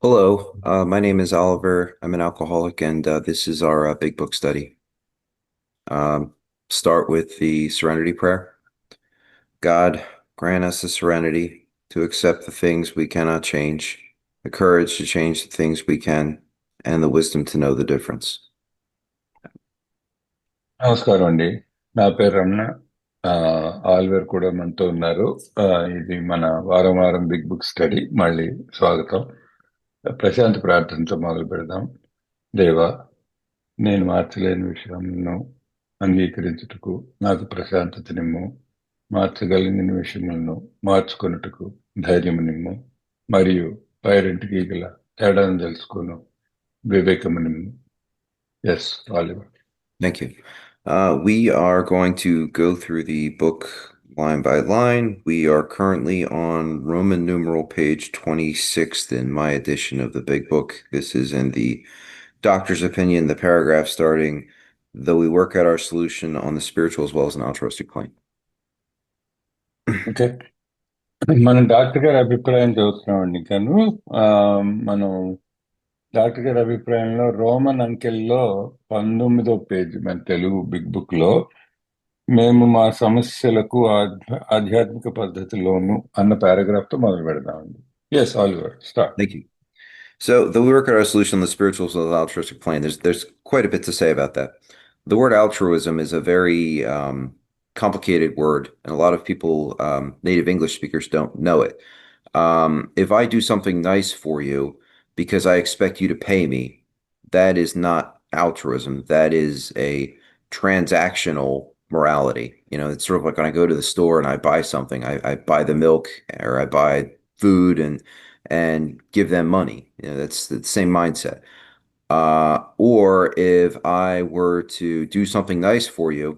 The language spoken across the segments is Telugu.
Hello, my name is Oliver. I'm an alcoholic, and this is our big book study. Um, Start with the Serenity Prayer. God, grant us the serenity to accept the things we cannot change, the courage to change the things we can, and the wisdom to know the difference. నమస్కారం అండి. నా పేరు రమణ. ఆ, ఆల్వేర్ కూడా మనతో ఉన్నారు. ఇది మన వారం వారం బిగ్ బుక్ స్టడీ. మళ్ళీ స్వాగతం. ప్రశాంతి ప్రార్థనతో మొదలు పెడదాం. దేవా, నేను మార్చలేని విషయములను అంగీకరించుటకు నాకు ప్రశాంతతనిమ్ము. మార్చగలిగిన విషయములను మార్చుకొనుటకు ధైర్యము నిమ్ము. మరియు పైరింటికి గల తేడాను తెలుసుకొను వివేకము నిమ్ము. Yes, Oliver. Thank you. We are going to go through the book line by line. We are currently on Roman numeral page 26 in my edition of the big book. This is in the doctor's opinion, the paragraph starting, though we work out our solution on the spiritual as well as an altruistic plane. Okay, మనం డాక్టర్ గారి అభిప్రాయం చూస్తున్నామండి. కాను ఆ, మనం డాక్టర్ గారి అభిప్రాయంలో రోమన్ అంకెల్లో 19వ పేజీ మన తెలుగు బిగ్ బుక్ లో మేము మా సమస్యలకు ఆధ్యాత్మిక పద్ధతిలోను అన్న పారాగ్రాఫ్ తో మొదలు పెడదామండి. Yes, Oliver, start. Thank you. So the work at our solution on the spiritual and altruistic plane, there's quite a bit to say about that. The word altruism is a very complicated word, and a lot of people, native English speakers, don't know it. If I do something nice for you because I expect you to pay me, that is not altruism. That is a transactional morality. You know, it's sort of like when I go to the store and I buy something, I buy the milk or I buy food and give them money. You know, that's the same mindset. Or if I were to do something nice for you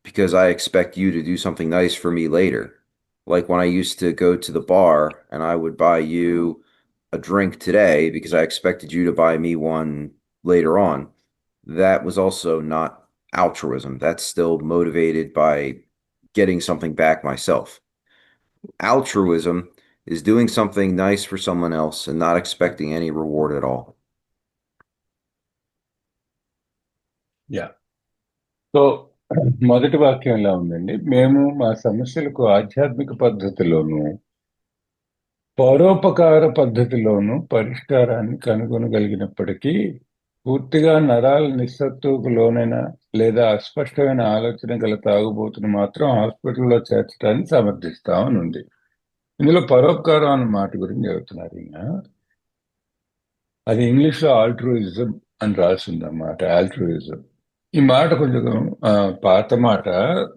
because I expect you to do something nice for me later. Like when I used to go to the bar and I would buy you a drink today because I expected you to buy me one later on. That was also not altruism. That's still motivated by getting something back myself. Altruism is doing something nice for someone else and not expecting any reward at all. Yeah, so మొదటి వాక్యం ఎలా ఉందండి? మేము మా సమస్యలకు ఆధ్యాత్మిక పద్ధతిలోను పరోపకార పద్ధతిలోను పరిష్కారాన్ని కనుగొనగలిగినప్పటికీ పూర్తిగా నరాల నిస్సత్తుకు లోనైన లేదా అస్పష్టమైన ఆలోచన గల తాగుబోతును మాత్రం హాస్పిటల్లో చేర్చడాన్ని సమర్థిస్తామని ఉంది. ఇందులో పరోపకారం అన్న మాట గురించి చెబుతున్నారు ఈయన. అది ఇంగ్లీష్ లో ఆల్ట్రూయిజం అని రాసింది అన్నమాట. ఆల్ట్రూయిజం ఈ మాట కొంచెం పాత మాట.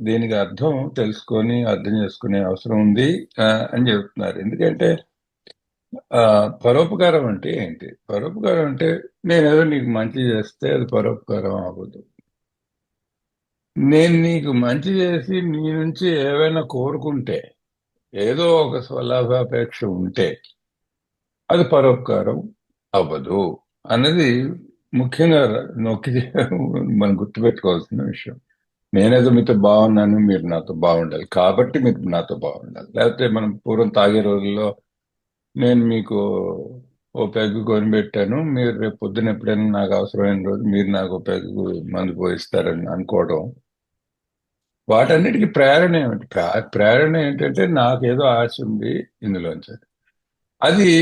దీనికి అర్థం తెలుసుకొని అర్థం చేసుకునే అవసరం ఉంది అని చెబుతున్నారు. ఎందుకంటే పరోపకారం అంటే ఏంటి? పరోపకారం అంటే నేనేదో నీకు మంచి చేస్తే అది పరోపకారం అవ్వదు. నేను నీకు మంచి చేసి నీ నుంచి ఏవైనా కోరుకుంటే, ఏదో ఒక స్వలాభాపేక్ష ఉంటే అది పరోపకారం అవ్వదు అన్నది ముఖ్యంగా నొక్కి మనం గుర్తుపెట్టుకోవాల్సిన విషయం. నేనేదో మీతో బాగున్నాను, మీరు నాతో బాగుండాలి కాబట్టి మీరు నాతో బాగుండాలి. లేకపోతే మనం పూర్వం తాగే రోజుల్లో నేను మీకు ఓ పెగ్గు కొనిపెట్టాను, మీరు రేపు పొద్దున ఎప్పుడైనా నాకు అవసరమైన రోజు మీరు నాకు ఓ పెగ్గు మందు పోయిస్తారని అనుకోవడం. వాటన్నిటికీ ప్రేరణ ఏమిటి? ప్రేరణ ఏంటంటే నాకేదో ఆశ ఉంది ఇందులోంచి. అది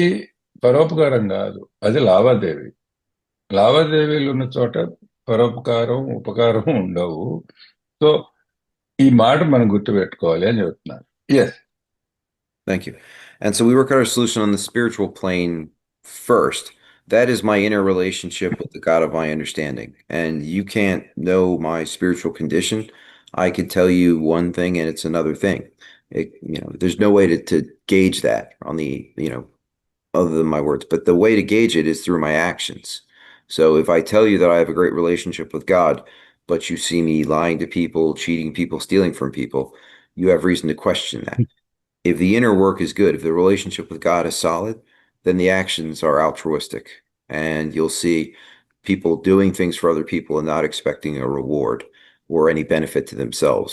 పరోపకారం కాదు, అది లావాదేవీ. లావాదేవీలు ఉన్న చోట పరోపకారం ఉపకారం ఉండవు. సో ఈ మాట మనం గుర్తుపెట్టుకోవాలి అని చెబుతున్నారు. Yes. Thank you. And so we work out our solution on the spiritual plane first. That is my inner relationship with the God of my understanding. And you can't know my spiritual condition. I could tell you one thing and it's another thing. There's no way to gauge that on other than my words. But the way to gauge it is through my actions. So if I tell you that I have a great relationship with God, but you see me lying to people, cheating people, stealing from people, you have reason to question that. If the inner work is good, if the relationship with God is solid, then the actions are altruistic. And you'll see people doing things for other people and not expecting a reward or any benefit to themselves.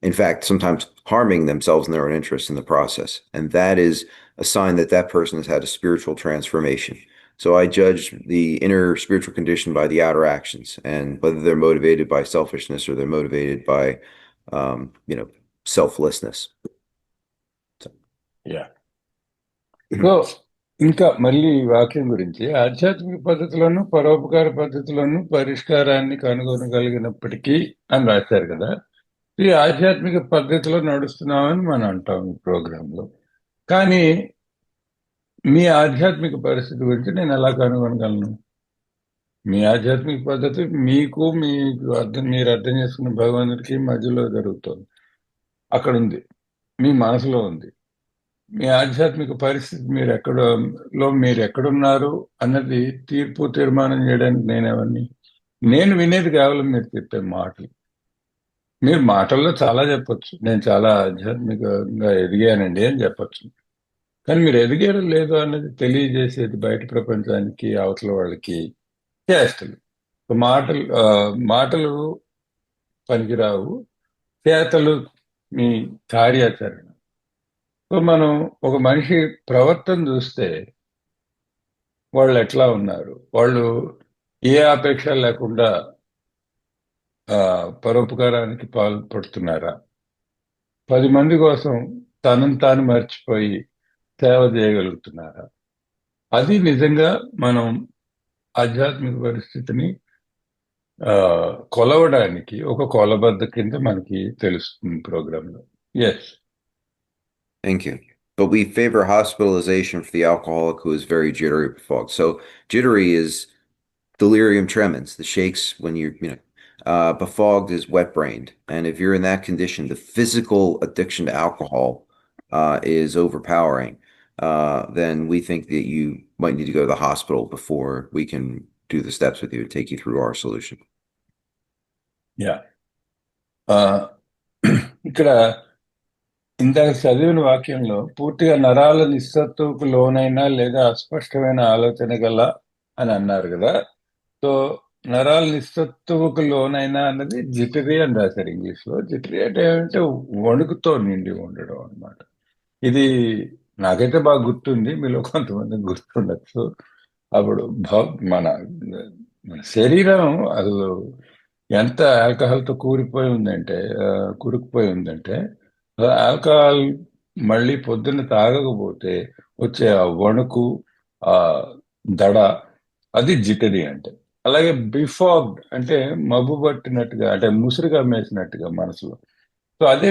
In fact, sometimes harming themselves and their own interests in the process. And that is a sign that that person has had a spiritual transformation. So I judge the inner spiritual condition by the outer actions and whether they're motivated by selfishness or they're motivated by, you know, selflessness. So, yeah so ఇంకా మళ్ళీ ఈ వాక్యం గురించి ఆధ్యాత్మిక పద్ధతిలోను పరోపకార పద్ధతిలోను పరిష్కారాన్ని కనుగొనగలిగినప్పటికీ అని రాశారు కదా. ఈ ఆధ్యాత్మిక పద్ధతిలో నడుస్తున్నామని మనం అంటాం ఈ ప్రోగ్రాంలో. కానీ మీ ఆధ్యాత్మిక పరిస్థితి గురించి నేను ఎలా కనుగొనగలను? మీ ఆధ్యాత్మిక పద్ధతి మీరు అర్థం చేసుకున్న భగవంతుడికి మధ్యలో జరుగుతుంది, అక్కడ ఉంది, మీ మనసులో ఉంది. మీ ఆధ్యాత్మిక పరిస్థితి మీరు ఎక్కడున్నారు అన్నది తీర్మానం చేయడానికి నేనెవరిని? నేను వినేది కేవలం మీరు చెప్పే మాటలు. మీరు మాటల్లో చాలా చెప్పొచ్చు, నేను చాలా ఆధ్యాత్మికంగా ఎదిగానండి అని చెప్పొచ్చు. కానీ మీరు ఎదిగారో లేదో అన్నది తెలియజేసేది బయట ప్రపంచానికి, అవతల వాళ్ళకి చేష్టలు. మాటలు పనికిరావు, చేతలు మీ కార్యాచరణ. సో మనం ఒక మనిషి ప్రవర్తన చూస్తే వాళ్ళు ఎట్లా ఉన్నారు, వాళ్ళు ఏ అపేక్ష లేకుండా పరోపకారానికి పాల్పడుతున్నారా, 10 మంది కోసం తనను తాను మర్చిపోయి సేవ చేయగలుగుతున్నారా? అది నిజంగా మనం ఆధ్యాత్మిక పరిస్థితిని కొలవడానికి ఒక కొలబద్ద కింద మనకి తెలుస్తుంది ప్రోగ్రాంలో. Yes. thank you. But we favor hospitalization for the alcoholic who is very jittery or befogged. So jittery is delirium tremens, the shakes when befogged is wet-brained. And if you're in that condition, the physical addiction to alcohol is overpowering. Then we think that you might need to go to the hospital before we can do the steps with you and take you through our solution. Yeah ఇక్కడ ఇందాక చదివిన వాక్యంలో పూర్తిగా నరాల నిస్సత్తుకు లోనైనా లేదా అస్పష్టమైన ఆలోచన గల అని అన్నారు కదా. సో నరాల నిస్సత్తువుకు లోనైనా అన్నది జిటరీ అని రాశారు ఇంగ్లీష్ లో. జిటరీ అంటే ఏమంటే వణుకుతో నిండి ఉండడం అన్నమాట. ఇది నాకైతే బాగా గుర్తుంది, మీలో కొంతమంది గుర్తుండొచ్చు. అప్పుడు మన శరీరం అసలు ఎంత ఆల్కహాల్తో కూరుకుపోయి ఉందంటే ఆల్కహాల్ మళ్ళీ పొద్దున్న తాగకపోతే వచ్చే ఆ వణుకు, ఆ దడ, అది జిటరీ అంటే. అలాగే బిఫాగ్డ్ అంటే మబ్బు పట్టినట్టుగా, అంటే ముసురుగా మేసినట్టుగా మనసులో. సో అదే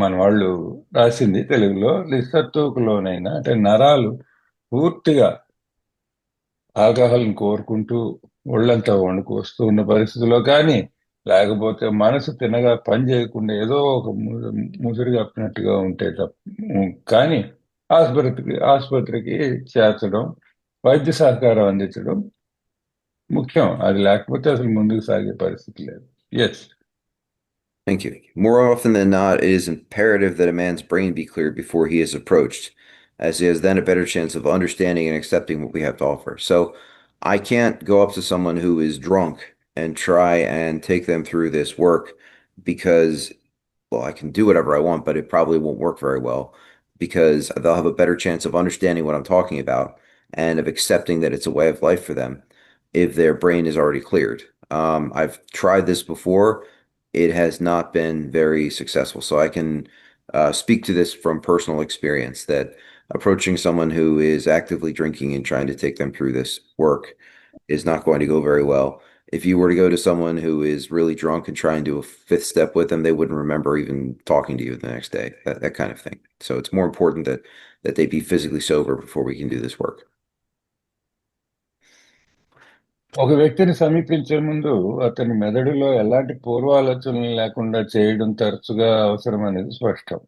మన వాళ్ళు రాసింది తెలుగులో. నిస్సత్తువుకు లోనైనా అంటే నరాలు పూర్తిగా ఆల్కహాల్ని కోరుకుంటూ ఒళ్ళంతా వణుకు వస్తూ ఉన్న పరిస్థితిలో, కానీ లేకపోతే మనసు తినగా పని చేయకుండా ఏదో ఒక ముసురు కప్పినట్టుగా ఉంటే కానీ ఆసుపత్రికి చేర్చడం, వైద్య సహకారం అందించడం ముఖ్యం. అది లేకపోతే అసలు ముందుకు సాగే పరిస్థితి లేదు. Yes. Thank you. More often than not, it is imperative that a man's brain be cleared before he is approached, as he has then a better chance of understanding and accepting what we have to offer. So I can't go up to someone who is drunk and try and take them through this work because, well, I can do whatever I want, but it probably won't work very well because they'll have a better chance of understanding what I'm talking about and of accepting that it's a way of life for them if their brain is already cleared. I've tried this before. It has not been very successful. So I can speak to this from personal experience that approaching someone who is actively drinking and trying to take them through this work is not going to go very well. If you were to go to someone who is really drunk and try and do a 5th step with them, they wouldn't remember even talking to you the next day, that kind of thing. So it's more important that they be physically sober before we can do this work. ఒక వ్యక్తిని సమీపించే ముందు అతని మెదడులో ఎలాంటి పూర్వాలోచనలు లేకుండా చేయడం తరచుగా అవసరం అనేది స్పష్టం.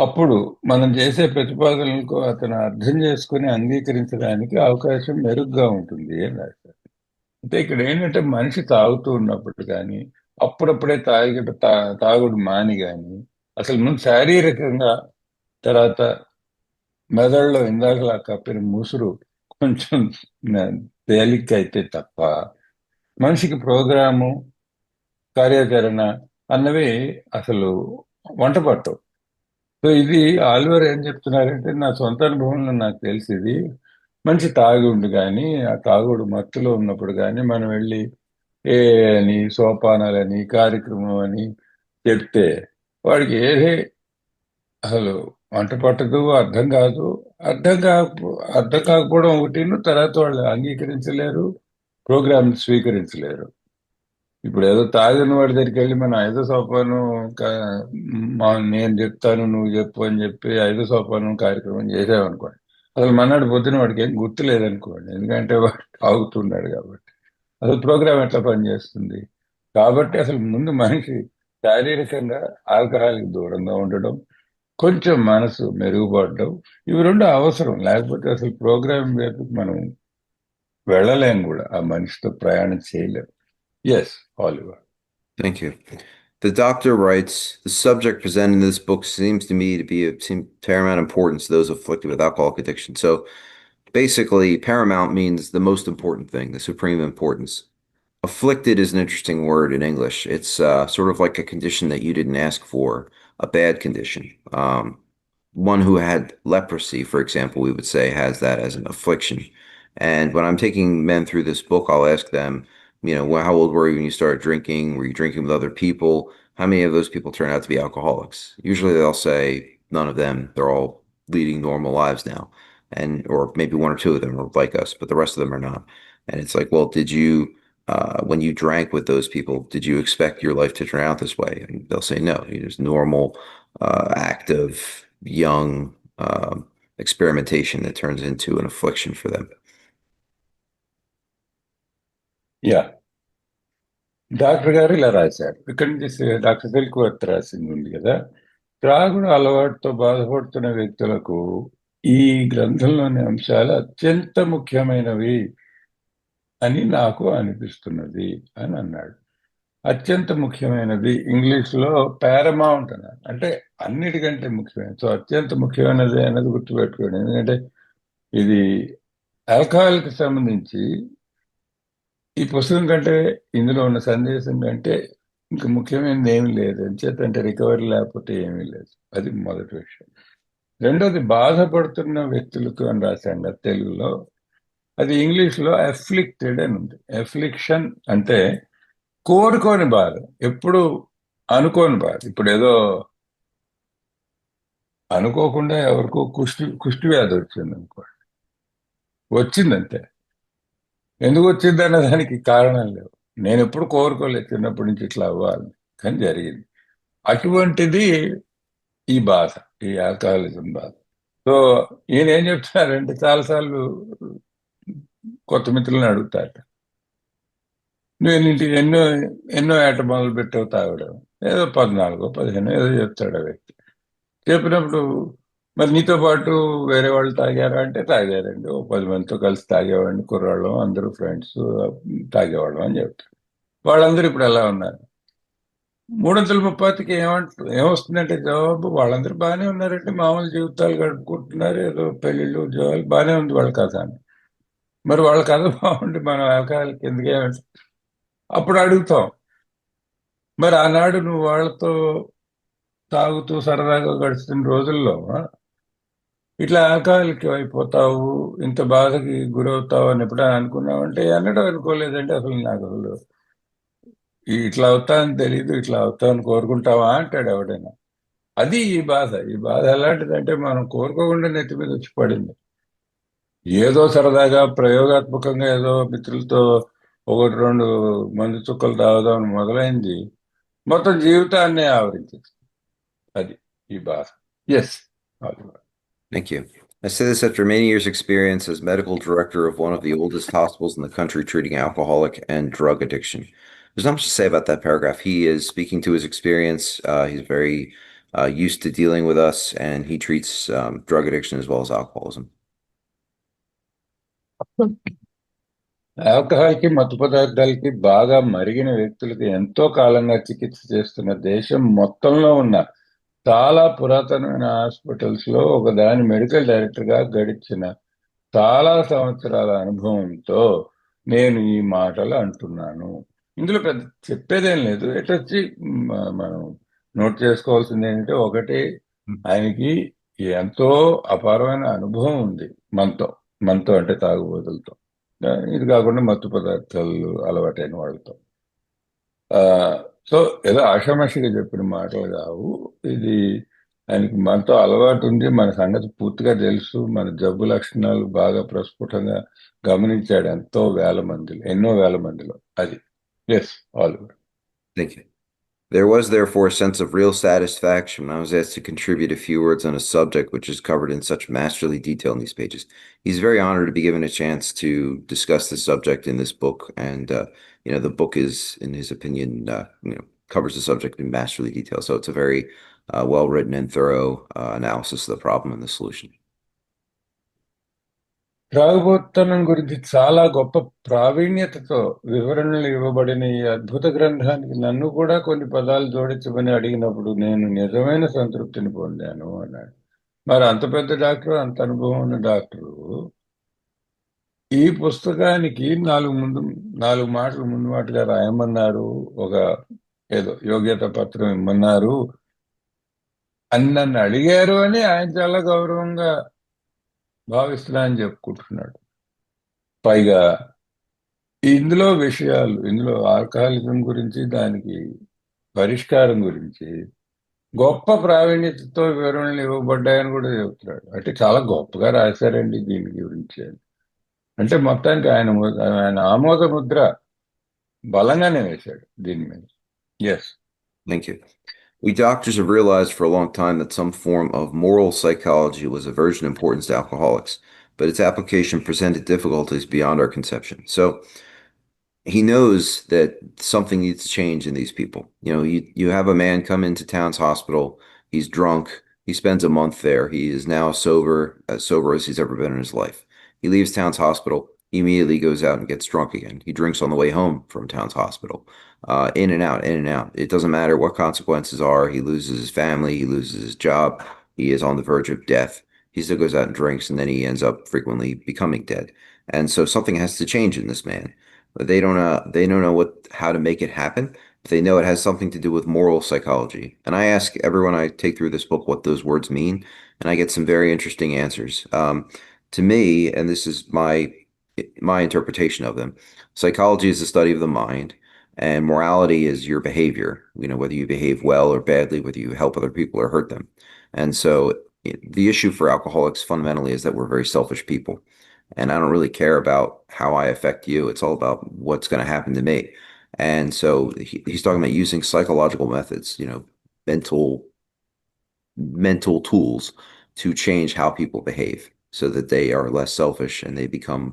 అప్పుడు మనం చేసే ప్రతిపాదనలకు అతను అర్థం చేసుకుని అంగీకరించడానికి అవకాశం మెరుగ్గా ఉంటుంది అని రాశారు. అంటే ఇక్కడ ఏంటంటే మనిషి తాగుతూ ఉన్నప్పుడు కానీ, అప్పుడప్పుడే తాగుడు మాని కానీ, అసలు ముందు శారీరకంగా, తర్వాత మెదడులో ఇందాకలా కప్పిన ముసురు కొంచెం తేలికైతే తప్ప మనిషికి ప్రోగ్రాము, కార్యాచరణ అన్నవి అసలు వంట పట్టవు. సో ఇది ఆలివర్ ఏం చెప్తున్నారంటే, నా సొంత అనుభవంలో నాకు తెలిసింది, మంచి తాగుడు కానీ ఆ తాగుడు మత్తులో ఉన్నప్పుడు కానీ మనం వెళ్ళి ఏ అని సోపానాలని కార్యక్రమం అని చెప్తే వాడికి ఏది అసలు వంట పట్టదు, అర్థం కాదు. అర్థం కాకపోవడం ఒకటి, తర్వాత వాళ్ళు అంగీకరించలేరు, ప్రోగ్రామ్ స్వీకరించలేరు. ఇప్పుడు ఏదో తాగిన వాడి దగ్గరికి వెళ్ళి మనం ఐదో సోపానం నేను చెప్తాను నువ్వు చెప్పు అని చెప్పి ఐదో సోపానం కార్యక్రమం చేసామనుకోండి, అసలు మన్నాడు పొద్దున వాడికి ఏం గుర్తు లేదనుకోండి, ఎందుకంటే వాడు తాగుతున్నాడు కాబట్టి. అసలు ప్రోగ్రామ్ ఎట్లా పనిచేస్తుంది? కాబట్టి అసలు ముందు మనిషి శారీరకంగా ఆల్కహాల్కి దూరంగా ఉండడం, కొంచెం మనసు మెరుగుపడడం, ఇవి రెండు అవసరం. లేకపోతే అసలు ప్రోగ్రామ్ వైపు మనం వెళ్ళలేం కూడా, ఆ మనిషితో ప్రయాణం చేయలేం. Yes, Oliver. Thank you. The doctor writes, the subject presented in this book seems to me to be of paramount importance to those afflicted with alcoholic addiction. So basically, paramount means the most important thing, the supreme importance. Afflicted is an interesting word in English. It's sort of like a condition that you didn't ask for, a bad condition. One who had leprosy, for example, we would say has that as an affliction. And when I'm taking men through this book, I'll ask them, well, how old were you when you started drinking? Were you drinking with other people? How many of those people turn out to be alcoholics? Usually they'll say none of them. They're all leading normal lives now. And, or maybe one or two of them are like us, but the rest of them are not. And it's like, well, when you drank with those people, did you expect your life to turn out this way? And they'll say no. It's normal, active, young experimentation that turns into an affliction for them. Yeah, doctor గారు ఇలా రాశారు. ఇక్కడి నుంచి డాక్టర్ సిల్క్వర్త్ రాసింది ఉంది కదా, త్రాగుడు అలవాటుతో బాధపడుతున్న వ్యక్తులకు ఈ గ్రంథంలోని అంశాలు అత్యంత ముఖ్యమైనవి అని నాకు అనిపిస్తున్నది అని అన్నాడు. అత్యంత ముఖ్యమైనది ఇంగ్లీష్లో పారమౌంట్ అన్నారు, అంటే అన్నిటికంటే ముఖ్యమైనది. సో అత్యంత ముఖ్యమైనది అనేది గుర్తుపెట్టుకోండి, ఎందుకంటే ఇది ఆల్కహాల్కి సంబంధించి ఈ పుస్తకం కంటే, ఇందులో ఉన్న సందేశం కంటే ఇంకా ముఖ్యమైనది ఏమీ లేదు. ఎంచేతంటే రికవరీ లేకపోతే ఏమీ లేదు. అది మొదటి విషయం. రెండోది, బాధపడుతున్న వ్యక్తులకు అని రాశాను కదా తెలుగులో, అది ఇంగ్లీష్లో అఫ్లిక్టెడ్ అని ఉంది. అఫ్లిక్షన్ అంటే కోరుకోని బాధ, ఎప్పుడు అనుకోని బాధ. ఇప్పుడు ఏదో అనుకోకుండా ఎవరికో కుష్టి వ్యాధి వచ్చింది అనుకోండి, వచ్చిందంతే. ఎందుకు వచ్చింది అన్న దానికి కారణం లేవు. నేను ఎప్పుడు కోరుకోలేదు చిన్నప్పటి నుంచి ఇట్లా అవ్వాలి, కానీ జరిగింది. అటువంటిది ఈ బాధ, ఈ ఆల్కహాలిజం బాధ. సో ఈయన ఏం చెప్తున్నారంటే, చాలాసార్లు కొత్త మిత్రులను అడుగుతారట, నువ్వు ఎన్నింటికి ఎన్నో ఎన్నో ఏట మొదలు పెట్టావు తాగడం? ఏదో 14, 15 ఏదో చెప్తాడు ఆ వ్యక్తి. చెప్పినప్పుడు మరి నీతో పాటు వేరే వాళ్ళు తాగారా అంటే, తాగారండి, 10 మందితో కలిసి తాగేవాడిని, కుర్రాళ్ళం అందరూ ఫ్రెండ్స్ తాగేవాళ్ళం అని చెప్తారు. వాళ్ళందరూ ఇప్పుడు ఎలా ఉన్నారు? 330కి ఏమొస్తుందంటే జవాబు, వాళ్ళందరూ బాగానే ఉన్నారంటే, మామూలు జీవితాలు గడుపుకుంటున్నారు, ఏదో పెళ్లిళ్ళు ఉద్యోగాలు బాగానే ఉంది వాళ్ళ కథ అని. మరి వాళ్ళ కథ బాగుండి మనం ఆల్కహాల్కి ఎందుకేమంటే అప్పుడు అడుగుతాం, మరి ఆనాడు నువ్వు వాళ్ళతో తాగుతూ సరదాగా గడుస్తున్న రోజుల్లో ఇట్లా ఆల్కహాల్కి అయిపోతావు, ఇంత బాధకి గురవుతావు అని ఎప్పుడైనా అనుకున్నావు అంటే, అన్నట్టు అనుకోలేదంటే. అసలు నాకు అసలు ఇట్లా అవుతానని తెలియదు, ఇట్లా అవుతామని కోరుకుంటావా అంటాడు ఎవడైనా. అది ఈ బాధ. ఈ బాధ ఎలాంటిదంటే, మనం కోరుకోకుండా నెత్తి మీద వచ్చి పడింది. ఏదో సరదాగా ప్రయోగాత్మకంగా ఏదో మిత్రులతో 1-2 మందు చుక్కలు తాగుదామని మొదలైంది, మొత్తం జీవితాన్ని ఆవరించింది. అది ఈ బాధ. Yes. Thank you. I say this after many years' experience as medical director of one of the oldest hospitals in the country treating alcoholic and drug addiction. There's not much to say about that paragraph. He is speaking to his experience. He's very used to dealing with us, and he treats drug addiction as well as alcoholism. ఆల్కహాల్కి, మత్తు పదార్థాలకి బాగా మరిగిన వ్యక్తులకి ఎంతో కాలంగా చికిత్స చేస్తున్న దేశం మొత్తంలో ఉన్న చాలా పురాతనమైన హాస్పిటల్స్ లో ఒకదాని మెడికల్ డైరెక్టర్ గా గడిచిన చాలా సంవత్సరాల అనుభవంతో నేను ఈ మాటలు అంటున్నాను. ఇందులో పెద్ద చెప్పేదేం లేదు. ఎటొచ్చి మనం నోట్ చేసుకోవాల్సింది ఏంటంటే, ఒకటి, ఆయనకి ఎంతో అపారమైన అనుభవం ఉంది మనతో. మనతో అంటే తాగుబోతులతో, ఇది కాకుండా మత్తు పదార్థాలు అలవాటైన వాళ్ళతో. ఆ, సో ఏదో ఆషామాషిగా చెప్పిన మాటలు కావు. ఇది ఆయనకి మనతో అలవాటు ఉంది, మన సంగతి పూర్తిగా తెలుసు, మన జబ్బు లక్షణాలు బాగా ప్రస్ఫుటంగా గమనించాడు ఎన్నో వేల మందిలో. అది yes all. Thank you. There was therefore a sense of real satisfaction when I was asked to contribute a few words on a subject which is covered in such masterly detail in these pages. He's very honored to be given a chance to discuss the subject in this book, and the book is, in his opinion, covers the subject in masterly detail. So it's a very well written and thorough analysis of the problem and the solution. త్రాగుబోతనం గురించి చాలా గొప్ప ప్రావీణ్యతతో వివరణలు ఇవ్వబడిన ఈ అద్భుత గ్రంథానికి నన్ను కూడా కొన్ని పదాలు జోడించమని అడిగినప్పుడు నేను నిజమైన సంతృప్తిని పొందాను అన్నాడు. మరి అంత పెద్ద డాక్టర్, అంత అనుభవం ఉన్న డాక్టరు ఈ పుస్తకానికి నాలుగు మాటలు ముందు మాటగా రాయమన్నారు, ఒక ఏదో యోగ్యత పత్రం ఇమ్మన్నారు అని నన్ను అడిగారు అని ఆయన చాలా గౌరవంగా భావిస్తున్నా అని చెప్పుకుంటున్నాడు. పైగా ఇందులో ఆల్కహాలిజం గురించి, దానికి పరిష్కారం గురించి గొప్ప ప్రావీణ్యతతో వివరణలు ఇవ్వబడ్డాయని కూడా చెబుతున్నాడు. అంటే చాలా గొప్పగా రాశారండి దీని గురించి. అంటే మొత్తానికి ఆయన ఆమోద ముద్ర బలంగానే వేశాడు దీని మీద. Yes. Thank you. We doctors have realized for a long time that some form of moral psychology was of urgent importance to alcoholics, but its application presented difficulties beyond our conception. So he knows that something needs to change in these people. You have a man come into Towns Hospital. He's drunk. He spends a month there. He is now as sober as he's ever been in his life. He leaves Towns Hospital. He immediately goes out and gets drunk again. He drinks on the way home from Towns Hospital. In and out, in and out. It doesn't matter what consequences are. He loses his family. He loses his job. He is on the verge of death. He still goes out and drinks, and then he ends up frequently becoming dead. And so something has to change in this man. But they don't know how to make it happen. But they know it has something to do with moral psychology. And I ask everyone I take through this book what those words mean, and I get some very interesting answers. To me, and this is my interpretation of them, psychology is the study of the mind, and morality is your behavior. Whether you behave well or badly, whether you help other people or hurt them. And so the issue for alcoholics fundamentally is that we're very selfish people. And I don't really care about how I affect you. It's all about what's going to happen to me. And so he's talking about using psychological methods, mental tools to change how people behave so that they are less selfish and they become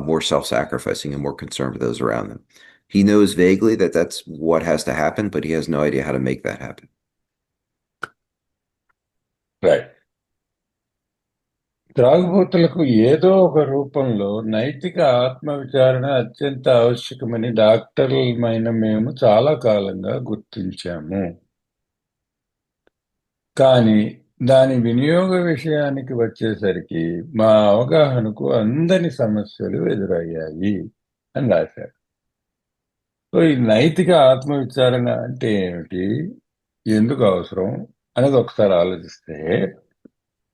more self-sacrificing and more concerned with those around them. He knows vaguely that that's what has to happen, but he has no idea how to make that happen. Right. త్రాగుబోతులకు ఏదో ఒక రూపంలో నైతిక ఆత్మవిచారణ అత్యంత ఆవశ్యకమని డాక్టర్లమైన మేము చాలా కాలంగా గుర్తించాము. కానీ దాని వినియోగ విషయానికి వచ్చేసరికి మా అవగాహనకు అందని సమస్యలు ఎదురయ్యాయి అని రాశారు. సో ఈ నైతిక ఆత్మవిచారణ అంటే ఏమిటి, ఎందుకు అవసరం అనేది ఒకసారి ఆలోచిస్తే,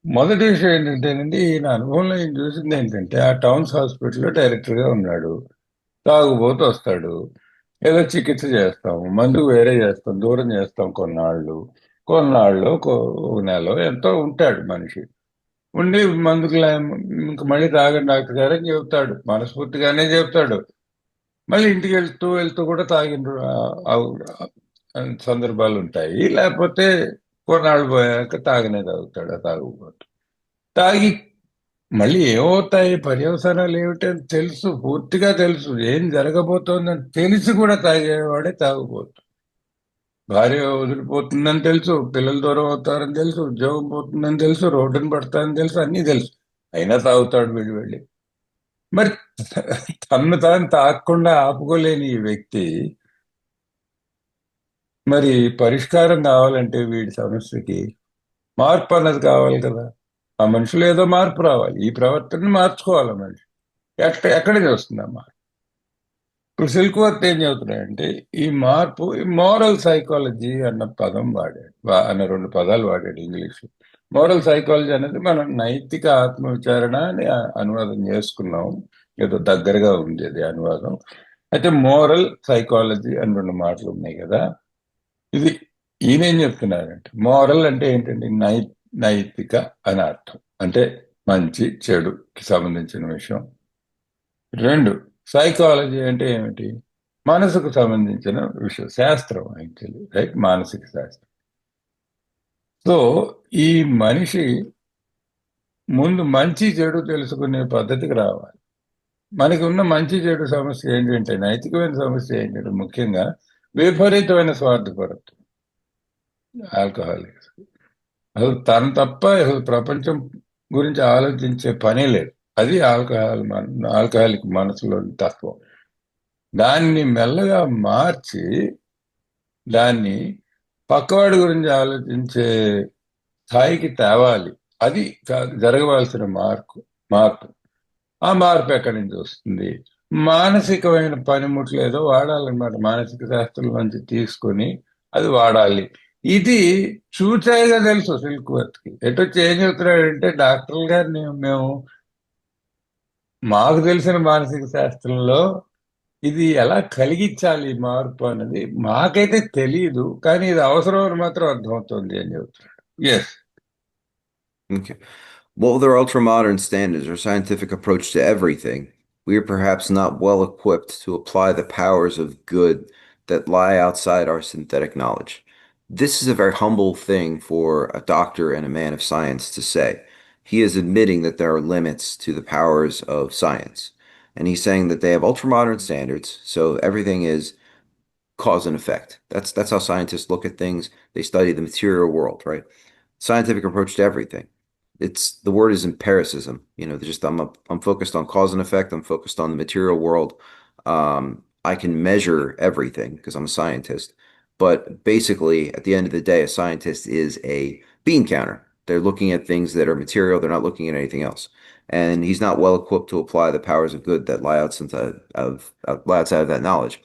మొదటి విషయం ఏంటంటేనండి, ఈయన అనుభవంలో ఈయన చూసింది ఏంటంటే, ఆ టౌన్స్ హాస్పిటల్లో డైరెక్టర్గా ఉన్నాడు. తాగుబోతు వస్తాడు, ఏదో చికిత్స చేస్తాం, మందు వేరే చేస్తాం, దూరం చేస్తాం కొన్నాళ్ళు ఒక నెల ఎంతో ఉంటాడు మనిషి. ఉండి మందుకు ఇంక మళ్ళీ తాగండి డాక్టర్ గారు అని చెబుతాడు, మనస్ఫూర్తిగానే చెబుతాడు. మళ్ళీ ఇంటికి వెళ్తూ కూడా తాగిన సందర్భాలు ఉంటాయి. లేకపోతే కొన్నాళ్ళు పోయాక తాగుతాడు ఆ తాగుబోతు. తాగి మళ్ళీ ఏమవుతాయి, పర్యవసానాలు ఏమిటని తెలుసు, పూర్తిగా తెలుసు, ఏం జరగబోతోందని తెలిసి కూడా తాగేవాడే తాగుబోతు. భార్య వదిలిపోతుందని తెలుసు, పిల్లలు దూరం అవుతారని తెలుసు, ఉద్యోగం పోతుందని తెలుసు, రోడ్డుని పడతారని తెలుసు, అన్నీ తెలుసు, అయినా తాగుతాడు వెళ్ళి. మరి తను తాను తాగకుండా ఆపుకోలేని ఈ వ్యక్తి మరి పరిష్కారం కావాలంటే వీడి సమస్యకి మార్పు అన్నది కావాలి కదా. ఆ మనుషులు ఏదో మార్పు రావాలి, ఈ ప్రవర్తనని మార్చుకోవాలి మనిషి. ఎక్కడ చేస్తుందమ్మా? ఇప్పుడు సిల్క్వర్త్ ఏం చెబుతున్నాయంటే ఈ మార్పు మోరల్ సైకాలజీ అన్న పదం వాడాడు అన్న రెండు పదాలు వాడాడు ఇంగ్లీష్. మోరల్ సైకాలజీ అనేది మనం నైతిక ఆత్మ విచారణ అని అనువాదం చేసుకున్నాం. ఏదో దగ్గరగా ఉంది అది అనువాదం. అయితే మోరల్ సైకాలజీ అని రెండు మాటలు ఉన్నాయి కదా. ఇది ఈయనేం చెప్తున్నారంటే మోరల్ అంటే ఏంటంటే నైతిక అని అర్థం. అంటే మంచి చెడుకి సంబంధించిన విషయం. రెండు, సైకాలజీ అంటే ఏమిటి? మనసుకు సంబంధించిన విషయం, శాస్త్రం యాక్చువల్లీ, రైట్? మానసిక శాస్త్రం. సో ఈ మనిషి ముందు మంచి చెడు తెలుసుకునే పద్ధతికి రావాలి. మనకి ఉన్న మంచి చెడు సమస్య ఏంటంటే, నైతికమైన సమస్య ఏంటంటే ముఖ్యంగా విపరీతమైన స్వార్థపరత్వం. ఆల్కహాలిక్స్ అసలు తను తప్ప అసలు ప్రపంచం గురించి ఆలోచించే పనే లేదు. అది ఆల్కహాలిక్ మనసులోని తత్వం. దాన్ని మెల్లగా మార్చి దాన్ని పక్కవాడి గురించి ఆలోచించే స్థాయికి తేవాలి. అది జరగవలసిన మార్పు. ఆ మార్పు ఎక్కడి నుంచి వస్తుంది? మానసికమైన పనిముట్లు ఏదో వాడాలన్నమాట. మానసిక శాస్త్రం నుంచి తీసుకొని అది వాడాలి. ఇది చూచాయిగా తెలుసు సిల్క్వర్త్కి. ఎటొచ్చి ఏం చెబుతున్నాడంటే, డాక్టర్లు గారు మేము మాకు తెలిసిన మానసిక శాస్త్రంలో ఇది ఎలా కలిగించాలి మార్పు అన్నది మాకైతే తెలియదు, కానీ ఇది అవసరం అని మాత్రం అర్థమవుతుంది అని చెబుతున్నాడు. Yes. Okay. Well, with our ultra-modern standards, our scientific approach to everything, we are perhaps not well equipped to apply the powers of good that lie outside our synthetic knowledge. This is a very humble thing for a doctor and a man of science to say. He is admitting that there are limits to the powers of science. And he's saying that they have ultra-modern standards, so everything is cause and effect. That's how scientists look at things. They study the material world, right? Scientific approach to everything. It's the word is empiricism. Just I'm focused on cause and effect. I'm focused on the material world. I can measure everything because I'm a scientist. But basically, at the end of the day, a scientist is a bean counter. They're looking at things that are material. They're not looking at anything else. And he's not well equipped to apply the powers of good that lie outside of that knowledge.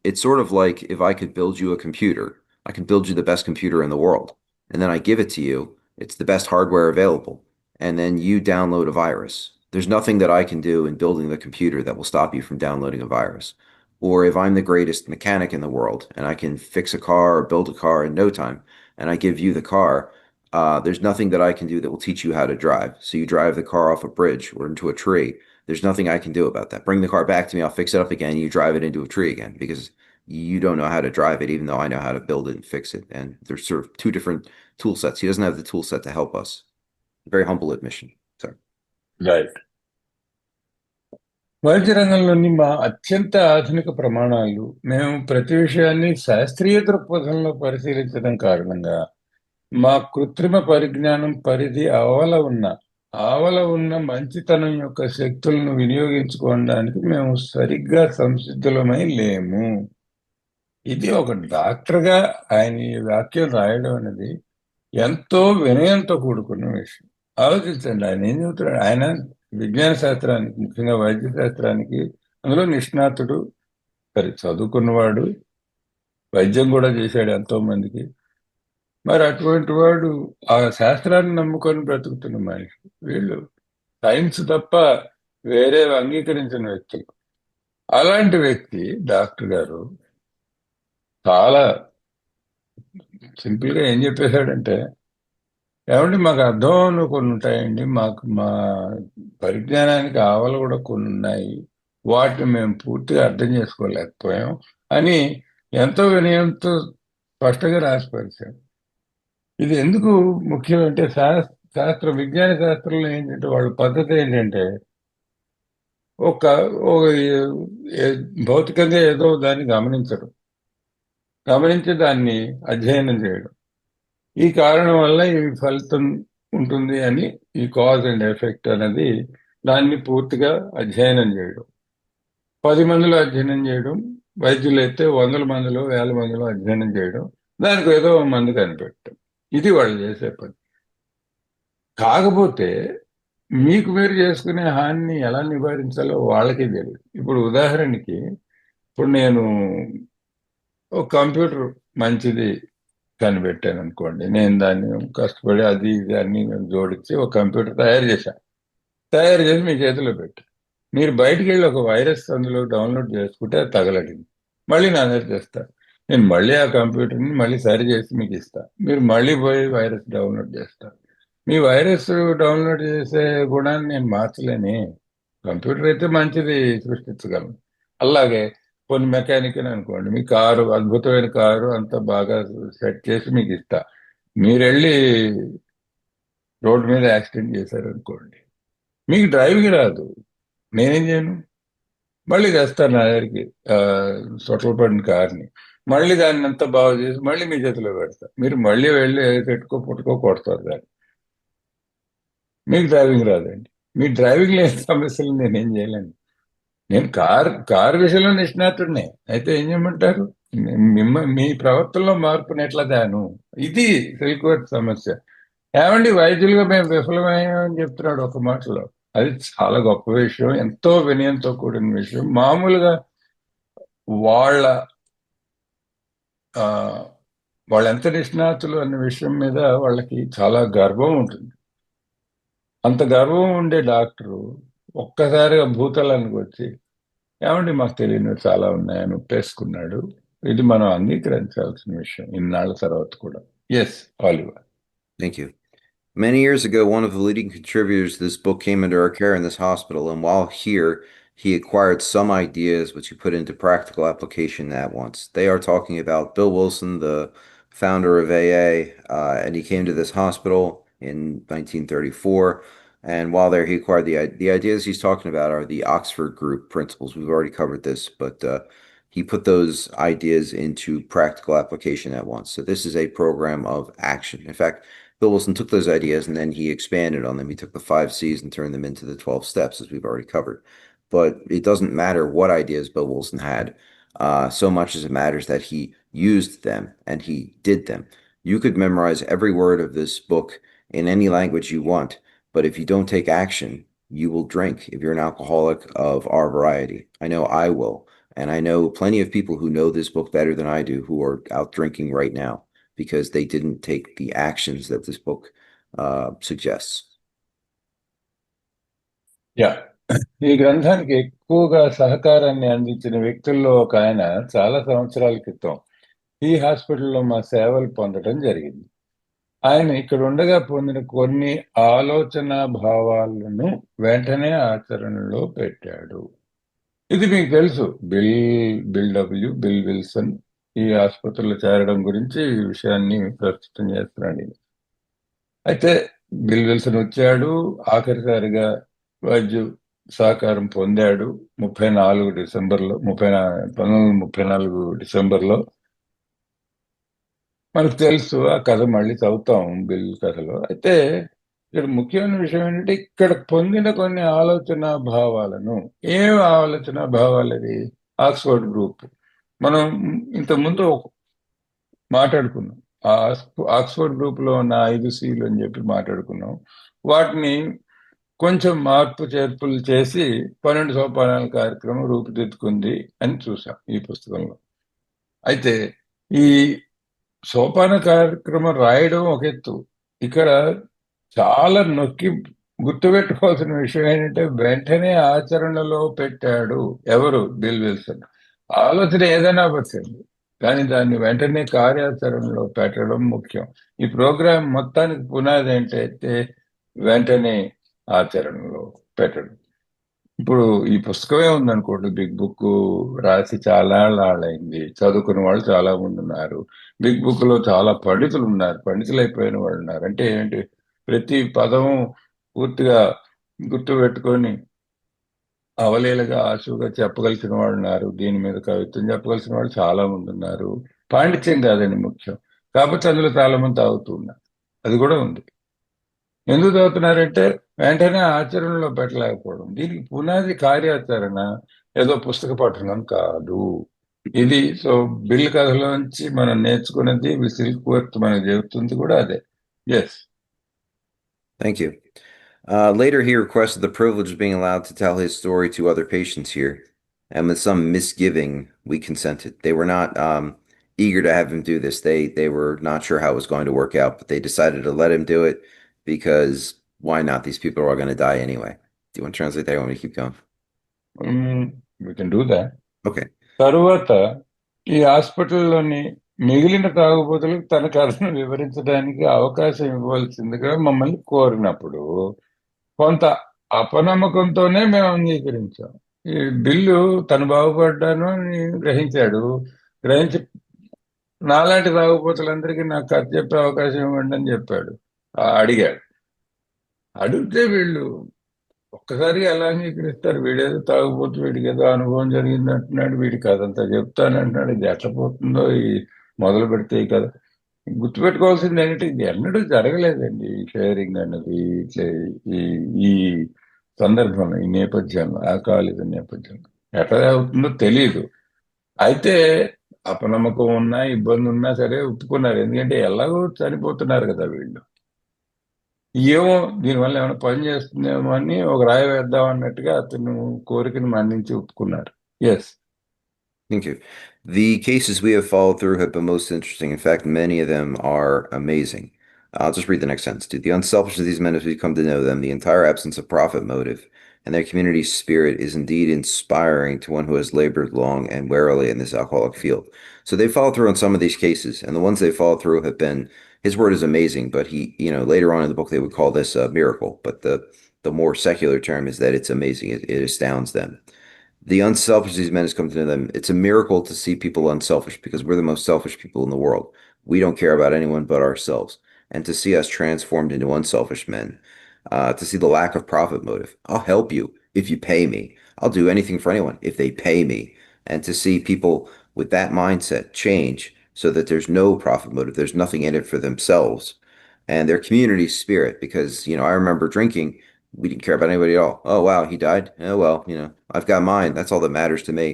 It's sort of like if I could build you a computer, I can build you the best computer in the world, and then I give it to you. It's the best hardware available, and then you download a virus. There's nothing that I can do in building the computer that will stop you from downloading a virus. Or if I'm the greatest mechanic in the world and I can fix a car or build a car in no time, and I give you the car, there's nothing that I can do that will teach you how to drive. So you drive the car off a bridge or into a tree. There's nothing I can do about that. Bring the car back to me, I'll fix it up again. You drive it into a tree again because you don't know how to drive it, even though I know how to build it and fix it. And there's sort of two different tool sets. He doesn't have the tool set to help us. Very humble admission. Sorry. Right. వైద్య రంగంలోని మా అత్యంత ఆధునిక ప్రమాణాలు మేము ప్రతి విషయాన్ని శాస్త్రీయ దృక్పథంలో పరిశీలించడం కారణంగా మా కృత్రిమ పరిజ్ఞానం పరిధి ఆవల ఉన్న మంచితనం యొక్క శక్తులను వినియోగించుకోవడానికి మేము సరిగ్గా సంసిద్ధులమై లేము. ఇది ఒక డాక్టర్గా ఆయన ఈ వాక్యం రాయడం అనేది ఎంతో వినయంతో కూడుకున్న విషయం. ఆలోచించండి, ఆయన ఏం చెబుతున్నాడు. ఆయన విజ్ఞాన శాస్త్రానికి, ముఖ్యంగా వైద్య శాస్త్రానికి అందులో నిష్ణాతుడు, సరే చదువుకున్నవాడు, వైద్యం కూడా చేశాడు ఎంతో మందికి. మరి అటువంటి వాడు ఆ శాస్త్రాన్ని నమ్ముకొని బ్రతుకుతున్న మనిషి. వీళ్ళు సైన్స్ తప్ప వేరే అంగీకరించిన వ్యక్తులు. అలాంటి వ్యక్తి డాక్టర్ గారు చాలా సింపుల్గా ఏం చెప్పేశాడంటే, ఏమంటే మాకు అర్థం కొన్ని ఉంటాయండి, మాకు మా పరిజ్ఞానానికి ఆవలు కూడా కొన్ని ఉన్నాయి, వాటిని మేము పూర్తిగా అర్థం చేసుకోలేకపోయాం అని ఎంతో వినయంతో స్పష్టంగా రాసిపరిచాం. ఇది ఎందుకు ముఖ్యం అంటే, విజ్ఞాన శాస్త్రంలో ఏంటంటే వాళ్ళ పద్ధతి ఏంటంటే, ఒక భౌతికంగా ఏదో దాన్ని గమనించి దాన్ని అధ్యయనం చేయడం. ఈ కారణం వల్ల ఈ ఫలితం ఉంటుంది అని, ఈ కాజ్ అండ్ ఎఫెక్ట్ అనేది దాన్ని పూర్తిగా అధ్యయనం చేయడం. 10 మందిలో అధ్యయనం చేయడం, వైద్యులు అయితే 100 మందిలో 1000 మందిలో అధ్యయనం చేయడం, దానికి ఏదో మందు కనిపెట్టడం. ఇది వాళ్ళు చేసే పని. కాకపోతే మీకు మీరు చేసుకునే హానిని ఎలా నివారించాలో వాళ్ళకే తెలియదు. ఇప్పుడు ఉదాహరణకి ఇప్పుడు నేను ఒక కంప్యూటర్ మంచిది కనిపెట్టాను అనుకోండి. నేను దాన్ని కష్టపడి అది ఇది అన్ని జోడించి ఒక కంప్యూటర్ తయారు చేశాను. తయారు చేసి మీ చేతిలో పెట్టాను. మీరు బయటికి వెళ్ళి ఒక వైరస్ అందులో డౌన్లోడ్ చేసుకుంటే అది తగలడింది. మళ్ళీ నా దగ్గర తెస్తారు. నేను మళ్ళీ ఆ కంప్యూటర్ని మళ్ళీ సరి చేసి మీకు ఇస్తా. మీరు మళ్ళీ పోయి వైరస్ డౌన్లోడ్ చేస్తారు. మీ వైరస్ డౌన్లోడ్ చేసే గుణాన్ని నేను మార్చలేని. కంప్యూటర్ అయితే మంచిది సృష్టించగలను. అలాగే కొన్ని మెకానిక్ అని అనుకోండి, మీ కారు అద్భుతమైన కారు అంతా బాగా సెట్ చేసి మీకు ఇస్తా. మీరు వెళ్ళి రోడ్డు మీద యాక్సిడెంట్ చేశారు అనుకోండి, మీకు డ్రైవింగ్ రాదు. నేనేం చేయను? మళ్ళీ తెస్తాను నా దగ్గరికి ఆ, సొట్ల పడిన కార్ని. మళ్ళీ దాన్ని అంతా బాగు చేసి మళ్ళీ మీ చేతిలో పెడతా. మీరు మళ్ళీ వెళ్ళి పెట్టుకో పుట్టుకో కొడతారు దాన్ని. మీకు డ్రైవింగ్ రాదండి. మీ డ్రైవింగ్ లేని సమస్యలు నేనేం చేయలేను. నేను కారు విషయంలో నిష్ణాతుడినే. అయితే ఏం చేయమంటారు? మీ ప్రవర్తనలో మార్పుని ఎట్లా తేను? ఇది సిల్క్ వర్డ్ సమస్య. ఏమండి, వైద్యులుగా మేము విఫలమయ్యామని చెప్తున్నాడు ఒక మాటలో. అది చాలా గొప్ప విషయం, ఎంతో వినయంతో కూడిన విషయం. మామూలుగా వాళ్ళ ఆ, వాళ్ళు ఎంత నిష్ణాతులు అన్న విషయం మీద వాళ్ళకి చాలా గర్వం ఉంటుంది. అంత గర్వం ఉండే డాక్టరు ఒక్కసారిగా భూతలానికి వచ్చి, ఏమండి మాకు తెలియనివి చాలా ఉన్నాయని ఒప్పేసుకున్నాడు. ఇది మనం అంగీకరించాల్సిన విషయం ఇన్నాళ్ళ తర్వాత కూడా. Yes, Oliver. Thank you. Many years ago, one of the leading contributors to this book came under our care in this hospital, and while here, he acquired some ideas which he put into practical application at once. They are talking about Bill Wilson, the founder of AA, and he came to this hospital in 1934. And while there, he acquired the ideas he's talking about are the Oxford Group principles. We've already covered this, but he put those ideas into practical application at once. So this is a program of action. In fact, Bill Wilson took those ideas and then he expanded on them. He took the 5 C's and turned them into the 12 steps, as we've already covered. But it doesn't matter what ideas Bill Wilson had, so much as it matters that he used them and he did them. You could memorize every word of this book in any language you want, but if you don't take action, you will drink if you're an alcoholic of our variety. I know I will. And I know plenty of people who know this book better than I do who are out drinking right now because they didn't take the actions that this book suggests. Yeah, ఈ గ్రంథానికి ఎక్కువగా సహకారాన్ని అందించిన వ్యక్తుల్లో ఒక ఆయన చాలా సంవత్సరాల క్రితం ఈ హాస్పిటల్లో మా సేవలు పొందడం జరిగింది. ఆయన ఇక్కడ ఉండగా పొందిన కొన్ని ఆలోచన భావాలను వెంటనే ఆచరణలో పెట్టాడు. ఇది మీకు తెలుసు. బిల్ విల్సన్ ఈ ఆసుపత్రిలో చేరడం గురించి ఈ విషయాన్ని ప్రస్తుతం చేస్తున్నాడు. అయితే బిల్ విల్సన్ వచ్చాడు, ఆఖరిసారిగా వైద్యు సహకారం పొందాడు 1934 డిసెంబర్లో. మనకు తెలుసు ఆ కథ, మళ్ళీ చదువుతాం బిల్ కథలో. అయితే ఇక్కడ ముఖ్యమైన విషయం ఏంటంటే ఇక్కడ పొందిన కొన్ని ఆలోచన భావాలను, ఏం ఆలోచన భావాలు అది? ఆక్స్ఫర్డ్ గ్రూప్ మనం ఇంతకుముందు మాట్లాడుకున్నాం. ఆ ఆక్స్ఫర్డ్ గ్రూప్ లో ఉన్న 5 C'లు అని చెప్పి మాట్లాడుకున్నాం. వాటిని కొంచెం మార్పు చేర్పులు చేసి 12 సోపానాల కార్యక్రమం రూపుదిద్దుకుంది అని చూసాం ఈ పుస్తకంలో. అయితే ఈ సోపాన కార్యక్రమం రాయడం ఒక ఎత్తు, ఇక్కడ చాలా నొక్కి గుర్తుపెట్టుకోవాల్సిన విషయం ఏంటంటే వెంటనే ఆచరణలో పెట్టాడు. ఎవరు? Bill Wilson. ఆలోచన ఏదైనా వచ్చింది, కానీ దాన్ని వెంటనే కార్యాచరణలో పెట్టడం ముఖ్యం. ఈ ప్రోగ్రాం మొత్తానికి పునాది ఏంటంటే వెంటనే ఆచరణలో పెట్టడం. ఇప్పుడు ఈ పుస్తకమే ఉందనుకోండి, బిగ్ బుక్ రాసి చాలా నాళ్ళైంది, చదువుకున్న వాళ్ళు చాలా మంది ఉన్నారు. బిగ్ బుక్ లో చాలా పండితులు ఉన్నారు, పండితులు అయిపోయిన వాళ్ళు ఉన్నారు. అంటే ఏంటి? ప్రతి పదం పూర్తిగా గుర్తు పెట్టుకొని అవలీలగా ఆశువుగా చెప్పగలిసిన వాళ్ళు ఉన్నారు. దీని మీద కవిత్వం చెప్పగలిసిన వాళ్ళు చాలా మంది ఉన్నారు. పాండిత్యం కాదండి ముఖ్యం. కాకపోతే అందులో చాలా మంది తాగుతూ ఉన్నారు, అది కూడా ఉంది. ఎందుకు తాగుతున్నారంటే వెంటనే ఆచరణలో పెట్టలేకపోవడం. దీనికి పునాది కార్యాచరణ, ఏదో పుస్తక పఠనం కాదు ఇది. సో బిల్ కథలోంచి మనం నేర్చుకున్నది సిల్క్ వర్త్ మనకు చెబుతుంది కూడా అదే. Yes. Thank you. Later, he requested the privilege of being allowed to tell his story to other patients here, and with some misgiving, we consented. They were not eager to have him do this. They were not sure how it was going to work out, but they decided to let him do it because why not? These people are all going to die anyway. Do you want to translate that? I want me to keep going. We can do that. Okay. తరువాత ఈ హాస్పిటల్లోని మిగిలిన తాగుబోతులకు తన కథను వివరించడానికి అవకాశం ఇవ్వాల్సిందిగా మమ్మల్ని కోరినప్పుడు కొంత అపనమ్మకంతోనే మేము అంగీకరించాం. ఈ బిల్లు తను బాగుపడ్డాను అని గ్రహించాడు. గ్రహించి నాలాంటి తాగుబోతులందరికీ నాకు కథ చెప్పే అవకాశం ఇవ్వండి అని చెప్పాడు. అడిగాడు. అడిగితే వీళ్ళు ఒక్కసారి ఎలా అంగీకరిస్తారు? వీడేదో తాగుబోతు, వీడికి ఏదో అనుభవం జరిగింది అంటున్నాడు, వీడికి అదంతా చెప్తానంటున్నాడు. ఇది ఎట్లా పోతుందో ఈ మొదలు పెడితే ఈ కథ. గుర్తుపెట్టుకోవాల్సింది ఏంటంటే ఇది ఎన్నడూ జరగలేదండి, ఈ షేరింగ్ అన్నది ఇట్లా ఈ ఈ సందర్భంలో, ఈ నేపథ్యంలో, ఆల్కహాలిజం నేపథ్యంలో ఎట్లా అవుతుందో తెలియదు. అయితే అపనమ్మకం ఉన్నా, ఇబ్బంది ఉన్నా సరే ఒప్పుకున్నారు. ఎందుకంటే ఎలాగో చనిపోతున్నారు కదా వీళ్ళు. ఏమో దీనివల్ల ఏమైనా పని చేస్తుందేమో అని ఒక రాయి వేద్దాం అన్నట్టుగా అతను కోరికను మన్నించి ఒప్పుకున్నారు. Yes. Thank you. The cases we have followed through have been most interesting. In fact, many of them are amazing. I'll just read the next sentence. The unselfishness of these men as we come to know them, the entire absence of profit motive, and their community spirit is indeed inspiring to one who has labored long and warily in this alcoholic field. So they followed through on some of these cases, and the ones they followed through have been, his word is amazing, but he, later on in the book they would call this a miracle, but the more secular term is that it's amazing. It astounds them. The unselfish these men has come to know them. It's a miracle to see people unselfish because we're the most selfish people in the world. We don't care about anyone but ourselves. And to see us transformed into unselfish men, to see the lack of profit motive. I'll help you if you pay me. I'll do anything for anyone if they pay me. And to see people with that mindset change so that there's no profit motive, there's nothing in it for themselves and their community spirit. Because, I remember drinking, we didn't care about anybody at all. Oh, wow, he died. Oh, well, I've got mine. That's all that matters to me.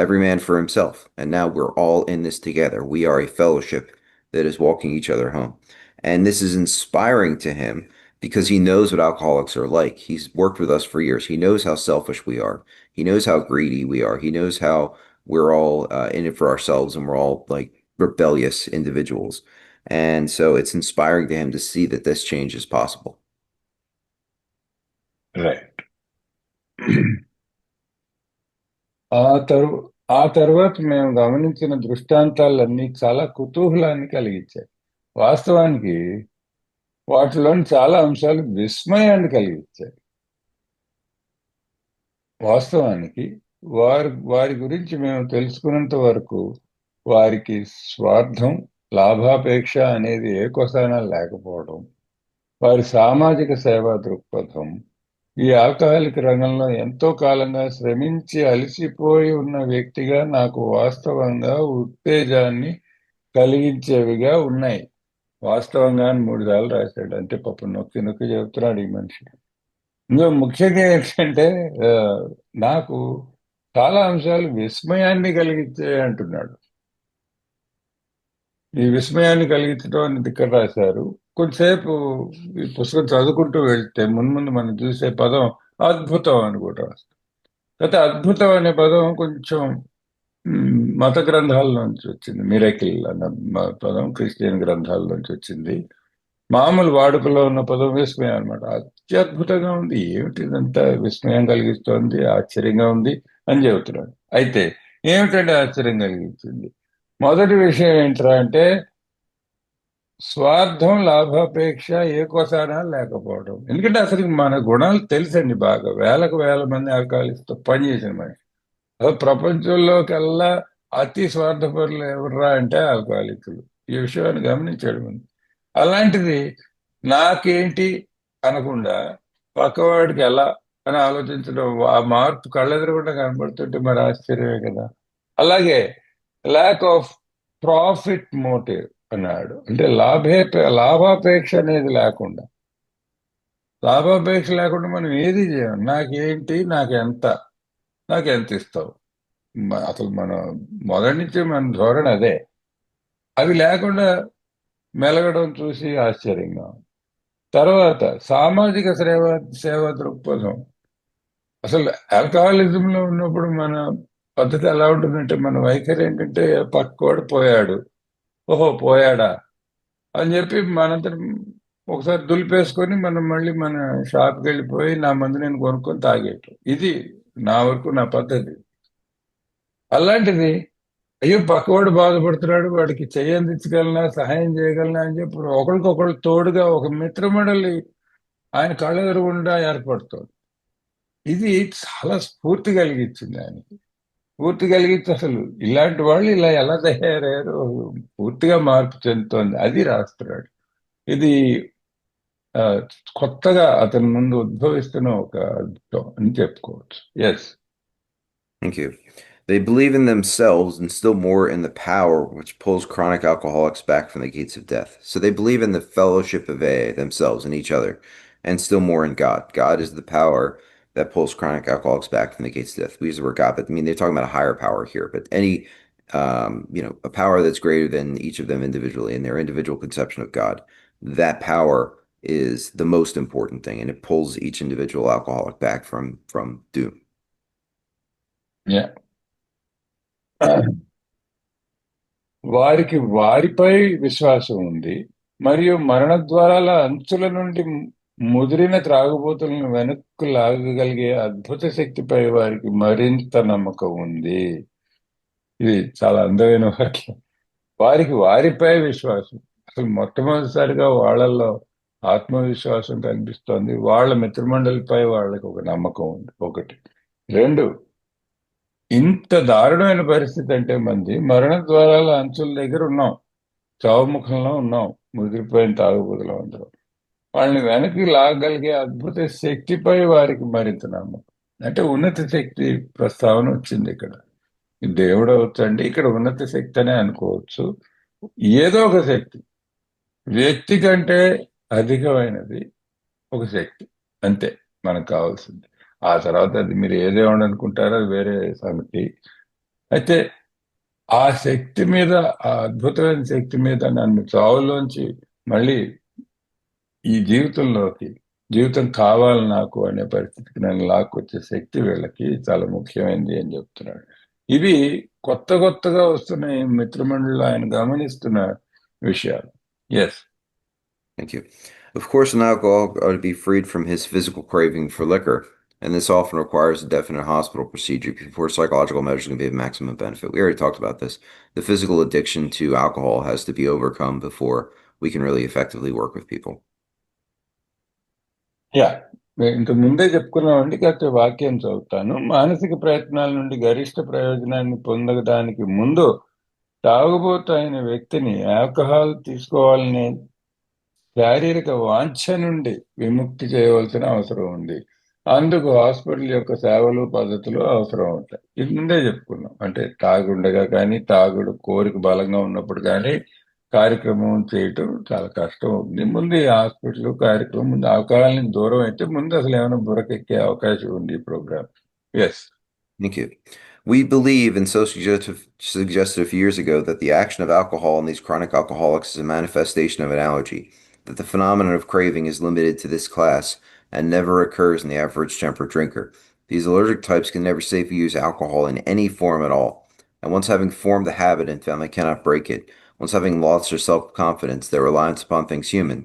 Every man for himself. And now we're all in this together. We are a fellowship that is walking each other home. And this is inspiring to him because he knows what alcoholics are like. He's worked with us for years. He knows how selfish we are. He knows how greedy we are. He knows how we're all in it for ourselves and we're all like rebellious individuals. And so it's inspiring to him to see that this change is possible. Right. ఆ తర్వాత మేము గమనించిన దృష్టాంతాలన్నీ చాలా కుతూహలాన్ని కలిగించాయి. వాస్తవానికి వాటిలోని చాలా అంశాలు విస్మయాన్ని కలిగించాయి. వాస్తవానికి వారి గురించి మేము తెలుసుకున్నంత వరకు వారికి స్వార్థం, లాభాపేక్ష అనేది ఏ కొసానా లేకపోవడం, వారి సామాజిక సేవా దృక్పథం, ఈ ఆల్కహాలిక్ రంగంలో ఎంతో కాలంగా శ్రమించి అలసిపోయి ఉన్న వ్యక్తిగా నాకు వాస్తవంగా ఉత్తేజాన్ని కలిగించేవిగా ఉన్నాయి. వాస్తవంగా అని 3 సార్లు రాశాడు. అంటే పాపం నొక్కి నొక్కి చెబుతున్నాడు ఈ మనిషి. ఇందులో ముఖ్యంగా ఏంటంటే నాకు చాలా అంశాలు విస్మయాన్ని కలిగించాయి అంటున్నాడు. ఈ విస్మయాన్ని కలిగించడం అనేది ఇక్కడ రాశారు. కొంతసేపు ఈ పుస్తకం చదువుకుంటూ వెళ్తే ముందు మనం చూసే పదం అద్భుతం అని కూడా రాస్తాం. అయితే అద్భుతం అనే పదం కొంచెం మత గ్రంథాల నుంచి వచ్చింది. మిరకిల్ అన్న పదం క్రిస్టియన్ గ్రంథాల నుంచి వచ్చింది. మామూలు వాడుకలో ఉన్న పదం విస్మయం అనమాట. అత్యద్భుతంగా ఉంది, ఏమిటి ఇదంతా విస్మయం కలిగిస్తోంది, ఆశ్చర్యంగా ఉంది అని చెబుతున్నాడు. అయితే ఏమిటంటే ఆశ్చర్యం కలిగించింది? మొదటి విషయం ఏంట్రా అంటే స్వార్థం, లాభాపేక్ష ఏ కోసానా లేకపోవడం. ఎందుకంటే అసలు మన గుణాలు తెలుసండి బాగా. వేలకు వేల మంది ఆల్కహాలిస్ట్తో పనిచేసిన మనిషి. అసలు ప్రపంచంలోకెల్లా అతి స్వార్థపరులు ఎవర్రా అంటే ఆల్కహాలిక్లు. ఈ విషయాన్ని గమనించాడు ముందు. అలాంటిది నాకేంటి అనకుండా పక్కవాడికి ఎలా అని ఆలోచించడం, ఆ మార్పు కళ్ళెదురకుండా కనబడుతుంటే మరి ఆశ్చర్యమే కదా. అలాగే ల్యాక్ ఆఫ్ ప్రాఫిట్ మోటివ్ అన్నాడు. అంటే లాభాపేక్ష అనేది లేకుండా, లాభాపేక్ష లేకుండా మనం ఏది చేయం. నాకేంటి, నాకెంత ఇస్తావు, అసలు మనం మొదటి నుంచి మన ధోరణి అదే. అవి లేకుండా మెలగడం చూసి ఆశ్చర్యంగా ఉంది. తర్వాత సామాజిక సేవ దృక్పథం. అసలు ఆల్కహాలిజంలో ఉన్నప్పుడు మన పద్ధతి ఎలా ఉంటుందంటే మన వైఖరి ఏంటంటే పక్కోడు పోయాడు, ఓహో పోయాడా అని చెప్పి మనంతట ఒకసారి దులిపేసుకొని మనం మళ్ళీ మన షాప్కి వెళ్ళిపోయి నా మందు నేను కొనుక్కొని తాగేయటం. ఇది నా వరకు నా పద్ధతి. అలాంటిది అయ్యో పక్కవాడు బాధపడుతున్నాడు, వాడికి చెయ్యి అందించగలనా, సహాయం చేయగలనా అని చెప్పి ఒకరికొకరు తోడుగా ఒక మిత్రమండలి ఆయన కళ్ళ ఎదురుగుండా ఏర్పడుతుంది. ఇది చాలా స్ఫూర్తి కలిగించింది ఆయనకి. స్ఫూర్తి కలిగించి అసలు ఇలాంటి వాళ్ళు ఇలా ఎలా తయారయ్యారో పూర్తిగా మార్పు చెందుతోంది, అది రాస్తున్నాడు. ఇది ఆ, కొత్తగా అతని ముందు ఉద్భవిస్తున్న ఒక అద్భుతం అని చెప్పుకోవచ్చు. Yes. Thank you. They believe in themselves and still more in the power which pulls chronic alcoholics back from the gates of death. So they believe in the fellowship of AA, themselves and each other, and still more in God. God is the power that pulls chronic alcoholics back from the gates of death. We use the word God, but I mean, they're talking about a higher power here, but any, a power that's greater than each of them individually in their individual conception of God. That power is the most important thing, and it pulls each individual alcoholic back from doom. Yeah. వారికి వారిపై విశ్వాసం ఉంది, మరియు మరణ ద్వారాల అంచుల నుండి ముదిరిన త్రాగుబోతులను వెనక్కు లాగగలిగే అద్భుత శక్తిపై వారికి మరింత నమ్మకం ఉంది. ఇది చాలా అందమైన వాక్యం. వారికి వారిపై విశ్వాసం. అసలు మొట్టమొదటిసారిగా వాళ్ళల్లో ఆత్మవిశ్వాసం కనిపిస్తోంది. వాళ్ళ మిత్రమండలిపై వాళ్ళకి ఒక నమ్మకం ఉంది, ఒకటి. రెండు, ఇంత దారుణమైన పరిస్థితి అంటే మంది మరణ ద్వారాల అంచుల దగ్గర ఉన్నాం, చావుముఖంలో ఉన్నాం, ముదిరిపోయిన తాగుబోతులు అందరం. వాళ్ళని వెనక్కి లాగగలిగే అద్భుత శక్తిపై వారికి మరింత నమ్మకం. అంటే ఉన్నత శక్తి ప్రస్తావన వచ్చింది ఇక్కడ. దేవుడు అవచ్చండి, ఇక్కడ ఉన్నత శక్తి అనే అనుకోవచ్చు. ఏదో ఒక శక్తి, వ్యక్తి కంటే అధికమైనది ఒక శక్తి, అంతే మనకు కావాల్సింది. ఆ తర్వాత అది మీరు ఏదేమని అనుకుంటారో అది వేరే సంగతి. అయితే ఆ శక్తి మీద, ఆ అద్భుతమైన శక్తి మీద నన్ను చావులోంచి మళ్ళీ ఈ జీవితంలోకి, జీవితం కావాలి నాకు అనే పరిస్థితికి నన్ను లాక్కొచ్చే శక్తి వీళ్ళకి చాలా ముఖ్యమైనది అని చెప్తున్నాడు. ఇవి కొత్తగా వస్తున్న ఈ మిత్రమండలిలో ఆయన గమనిస్తున్న విషయాలు. Yes. Thank you. Of course, an alcoholic ought to be freed from his physical craving for liquor, and this often requires a definite hospital procedure before psychological measures can be of maximum benefit. We already talked about this. The physical addiction to alcohol has to be overcome before we can really effectively work with people. Yeah. ఇంత ముందే చెప్పుకున్నామండి, కాకపోతే వాక్యం చదువుతాను. మానసిక ప్రయత్నాల నుండి గరిష్ట ప్రయోజనాన్ని పొందడానికి ముందు తాగుబోతు అయిన వ్యక్తిని ఆల్కహాల్ తీసుకోవాలనే శారీరక వాంఛ నుండి విముక్తి చేయవలసిన అవసరం ఉంది. అందుకు హాస్పిటల్ యొక్క సేవలు, పద్ధతులు అవసరం ఉంటాయి. ఇది ముందే చెప్పుకున్నాం. అంటే తాగుండగా కానీ, తాగుడు కోరిక బలంగా ఉన్నప్పుడు కానీ కార్యక్రమం చేయటం చాలా కష్టం అవుతుంది. ముందు ఈ హాస్పిటల్ కార్యక్రమం, ముందు ఆల్కహాల్ని దూరం అయితే ముందు అసలు ఏమైనా బురకెక్కే అవకాశం ఉంది ఈ ప్రోగ్రామ్. Yes. Thank you. We believe, and so suggested a few years ago, that the action of alcohol in these chronic alcoholics is a manifestation of an allergy, that the phenomenon of craving is limited to this class and never occurs in the average temperate drinker. These allergic types can never safely use alcohol in any form at all, and once having formed the habit and found they cannot break it, once having lost their self-confidence, their reliance upon things human,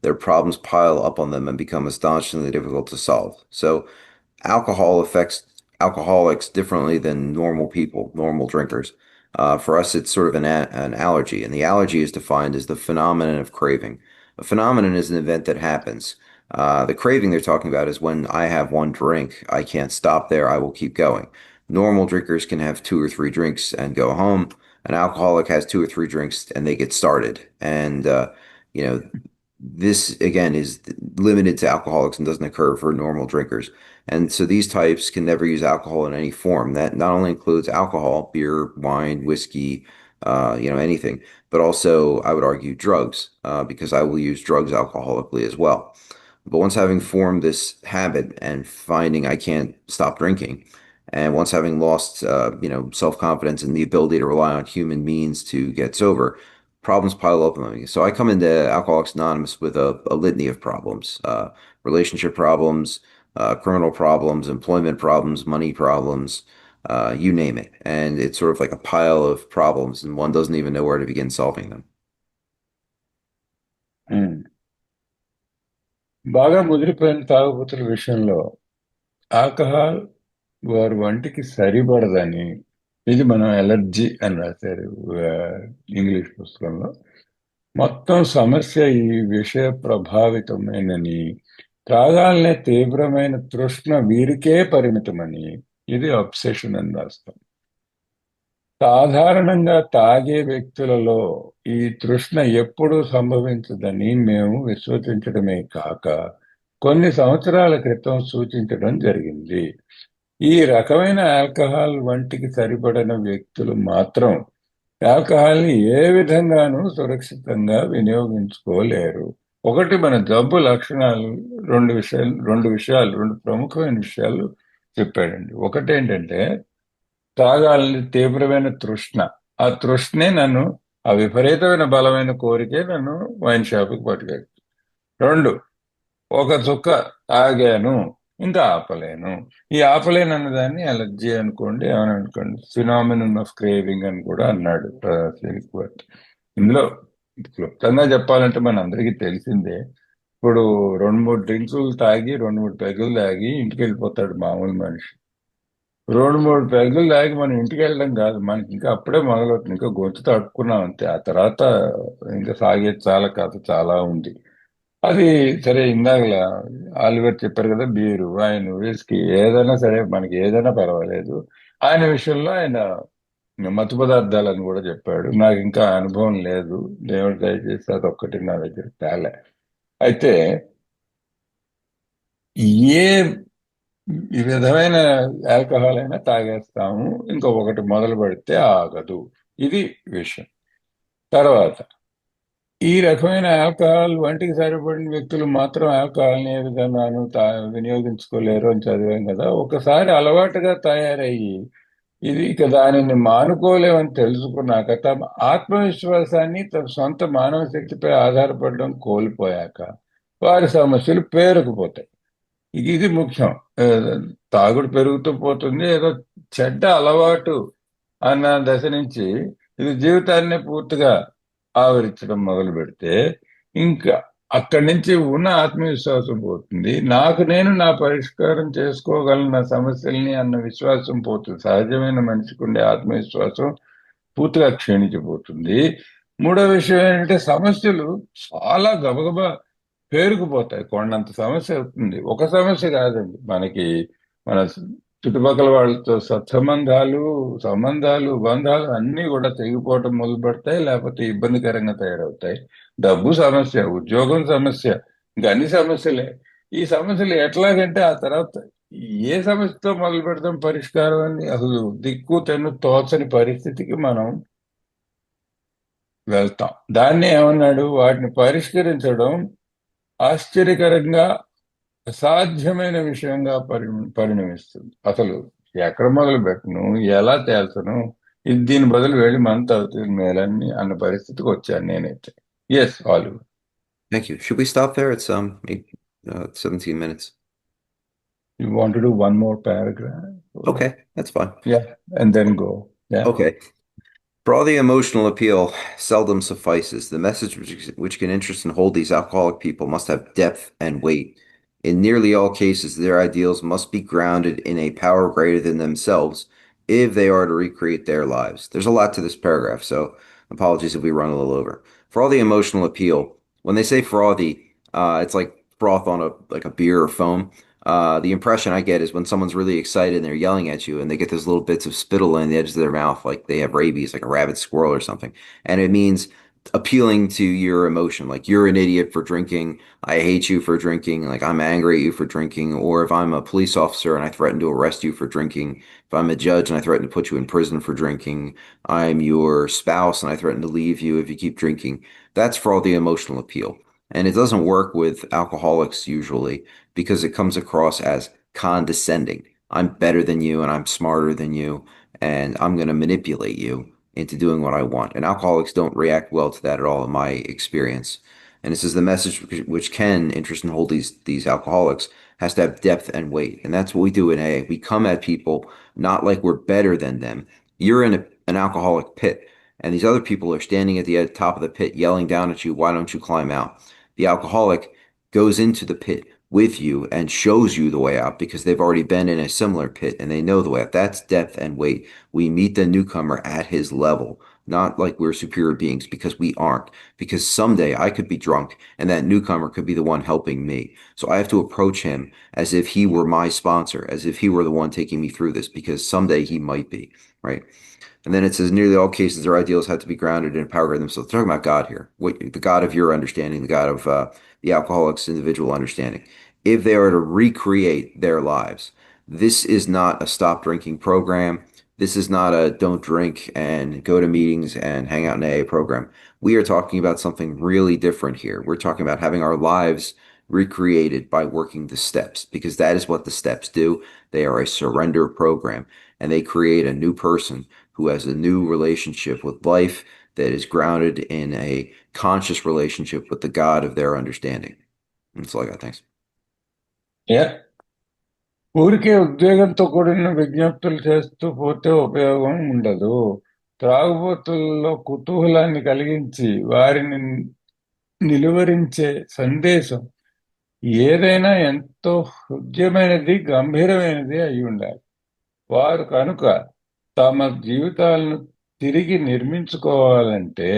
their problems pile up on them and become astonishingly difficult to solve. So, alcohol affects alcoholics differently than normal people, normal drinkers. For us, it's sort of an allergy, and the allergy is defined as the phenomenon of craving. A phenomenon is an event that happens. The craving they're talking about is when I have one drink, I can't stop there, I will keep going. Normal drinkers can have two or three drinks and go home. An alcoholic has two or three drinks and they get started. And, you know, this again is limited to alcoholics and doesn't occur for normal drinkers. And so these types can never use alcohol in any form. That not only includes alcohol, beer, wine, whiskey, anything, but also I would argue drugs, because I will use drugs alcoholically as well. But once having formed this habit and finding I can't stop drinking, and once having lost, self-confidence and the ability to rely on human means to get sober, problems pile up on me. So I come into Alcoholics Anonymous with a litany of problems, relationship problems, criminal problems, employment problems, money problems, you name it. And it's sort of like a pile of problems, and one doesn't even know where to begin solving them. ఉమ్. బాగా ముదిరిపోయిన తాగుబోతుల విషయంలో ఆల్కహాల్ వారి వంటికి సరిపడదని, ఇది మనం ఎలర్జీ అని రాశారు ఆ, ఇంగ్లీష్ పుస్తకంలో. మొత్తం సమస్య ఈ విషయ ప్రభావితమైనని, త్రాగాలనే తీవ్రమైన తృష్ణ వీరికే పరిమితమని, ఇది అబ్సెషన్ అని రాస్తాం. సాధారణంగా తాగే వ్యక్తులలో ఈ తృష్ణ ఎప్పుడూ సంభవించదని మేము విశ్వసించడమే కాక కొన్ని సంవత్సరాల క్రితం సూచించడం జరిగింది. ఈ రకమైన ఆల్కహాల్ వంటికి సరిపడిన వ్యక్తులు మాత్రం ఆల్కహాల్ని ఏ విధంగానూ సురక్షితంగా వినియోగించుకోలేరు. ఒకటి, మన జబ్బు లక్షణాలు రెండు ప్రముఖమైన విషయాలు చెప్పాడండి. ఒకటి ఏంటంటే, తాగాలని తీవ్రమైన తృష్ణ. ఆ తృష్ణే నన్ను, ఆ విపరీతమైన బలమైన కోరికే నన్ను వైన్ షాప్కి పట్టుకెళ్ళి. రెండు, ఒక చుక్క తాగాను ఇంకా ఆపలేను. ఈ ఆపలేను అన్న దాన్ని అలర్జీ అనుకోండి, ఏమని అనుకోండి, ఫినామినన్ ఆఫ్ క్రేవింగ్ అని కూడా అన్నాడు సిరిక్వర్త్. ఇందులో క్లుప్తంగా చెప్పాలంటే మన అందరికీ తెలిసిందే. ఇప్పుడు 2-3 డ్రింకులు తాగి 2-3 పెగ్గులు తాగి ఇంటికి వెళ్ళిపోతాడు మామూలు మనిషి. 2-3 పెగ్గులు తాగి మనం ఇంటికి వెళ్ళడం కాదు, మనకి ఇంకా అప్పుడే మొదలవుతుంది, ఇంకా గొంతు తడుపుకున్నాం అంతే. ఆ తర్వాత ఇంకా సాగేది చాలా కథ చాలా ఉంది. అది సరే, ఇందాకలా ఆలివర్ చెప్పారు కదా, బీరు, ఆయన విస్కీ, ఏదైనా సరే మనకి ఏదైనా పర్వాలేదు. ఆయన విషయంలో ఆయన మత్తు పదార్థాలని కూడా చెప్పాడు. నాకు ఇంకా అనుభవం లేదు, దేవుడు దయచేసి అదొక్కటి నా దగ్గర తేలే. అయితే ఏ ఈ విధమైన ఆల్కహాల్ అయినా తాగేస్తాము, ఇంకొకటి మొదలు పెడితే ఆగదు. ఇది విషయం. తర్వాత, ఈ రకమైన ఆల్కహాల్ వంటికి సరిపడిన వ్యక్తులు మాత్రం ఆల్కహాల్ని ఏ విధంగానూ వినియోగించుకోలేరు అని చదివాం కదా. ఒకసారి అలవాటుగా తయారయ్యి ఇది ఇక దానిని మానుకోలేమని తెలుసుకున్నాక, తమ ఆత్మవిశ్వాసాన్ని తమ సొంత మానవ శక్తిపై ఆధారపడడం కోల్పోయాక వారి సమస్యలు పేరుకుపోతాయి. ఇది ముఖ్యం. ఆ, తాగుడు పెరుగుతూ పోతుంది, ఏదో చెడ్డ అలవాటు అన్న దశ నుంచి ఇది జీవితాన్ని పూర్తిగా ఆవరించడం మొదలు పెడితే ఇంకా అక్కడి నుంచి ఉన్న ఆత్మవిశ్వాసం పోతుంది. నాకు నేను నా పరిష్కారం చేసుకోగలను నా సమస్యల్ని అన్న విశ్వాసం పోతుంది. సహజమైన మనిషికి ఉండే ఆత్మవిశ్వాసం పూర్తిగా క్షీణించిపోతుంది. మూడో విషయం ఏంటంటే, సమస్యలు చాలా గబగబా పేరుకుపోతాయి. కొండంత సమస్య అవుతుంది. ఒక సమస్య కాదండి, మనకి మన చుట్టుపక్కల వాళ్ళతో సత్సంబంధాలు, సంబంధాలు, బంధాలు అన్నీ కూడా తెగిపోవటం మొదలు పెడతాయి, లేకపోతే ఇబ్బందికరంగా తయారవుతాయి. డబ్బు సమస్య, ఉద్యోగం సమస్య, ఇంకా అన్ని సమస్యలే. ఈ సమస్యలు ఎట్లాగంటే ఆ తర్వాత ఏ సమస్యతో మొదలు పెడతాం పరిష్కారం అని అసలు దిక్కు తెన్ను తోచని పరిస్థితికి మనం వెళ్తాం. దాన్ని ఏమన్నాడు, వాటిని పరిష్కరించడం ఆశ్చర్యకరంగా అసాధ్యమైన విషయంగా పరిణమిస్తుంది. అసలు ఎక్కడ మొదలు పెట్టను, ఎలా తేల్చను, ఇది దీని బదులు వెళ్ళి మంత్ అవుతుంది మేలన్ని అన్న పరిస్థితికి వచ్చాను నేనైతే. Yes, all. Thank you. Should we stop there? It's 17 minutes. You want to do one more paragraph? Okay, that's fine. Yeah, and then go. Yeah. Okay. For all the emotional appeal seldom suffices. The message which can interest and hold these alcoholic people must have depth and weight. In nearly all cases, their ideals must be grounded in a power greater than themselves if they are to recreate their lives. There's a lot to this paragraph, so apologies if we run a little over. For all the emotional appeal, when they say frothy, it's like froth on a beer or foam. The impression I get is when someone's really excited and they're yelling at you and they get those little bits of spittle in the edge of their mouth, like they have rabies, like a rabid squirrel or something. And it means appealing to your emotion, like you're an idiot for drinking, I hate you for drinking, like I'm angry at you for drinking, or if I'm a police officer and I threaten to arrest you for drinking, if I'm a judge and I threaten to put you in prison for drinking, I'm your spouse and I threaten to leave you if you keep drinking. That's for all the emotional appeal. And it doesn't work with alcoholics usually because it comes across as condescending. I'm better than you and I'm smarter than you and I'm going to manipulate you. into doing what I want. And alcoholics don't react well to that at all, in my experience. And this is the message which Ken, interested in hold these alcoholics, has to have depth and weight. And that's what we do in AA. We come at people not like we're better than them. You're in an alcoholic pit, and these other people are standing at the top of the pit yelling down at you, why don't you climb out? The alcoholic goes into the pit with you and shows you the way out because they've already been in a similar pit and they know the way out. That's depth and weight. We meet the newcomer at his level, not like we're superior beings, because we aren't. Because someday I could be drunk and that newcomer could be the one helping me. So I have to approach him as if he were my sponsor, as if he were the one taking me through this, because someday he might be, right? And then it says nearly all cases their ideals have to be grounded in a power of themselves. They're talking about God here, the God of your understanding, the God of the alcoholic's individual understanding. If they are to recreate their lives, this is not a stop drinking program. This is not a don't drink and go to meetings and hang out in AA program. We are talking about something really different here. We're talking about having our lives recreated by working the steps, because that is what the steps do. They are a surrender program, and they create a new person who has a new relationship with life that is grounded in a conscious relationship with the God of their understanding. That's all I got. Thanks. Yeah ఊరికే ఉద్వేగంతో కూడిన విజ్ఞప్తులు చేస్తూ పోతే ఉపయోగం ఉండదు. త్రాగుబోతుల్లో కుతూహలాన్ని కలిగించి వారిని నిలువరించే సందేశం ఏదైనా ఎంతో హృద్యమైనది, గంభీరమైనది అయి ఉండాలి. వారు కనుక తమ జీవితాలను తిరిగి నిర్మించుకోవాలంటే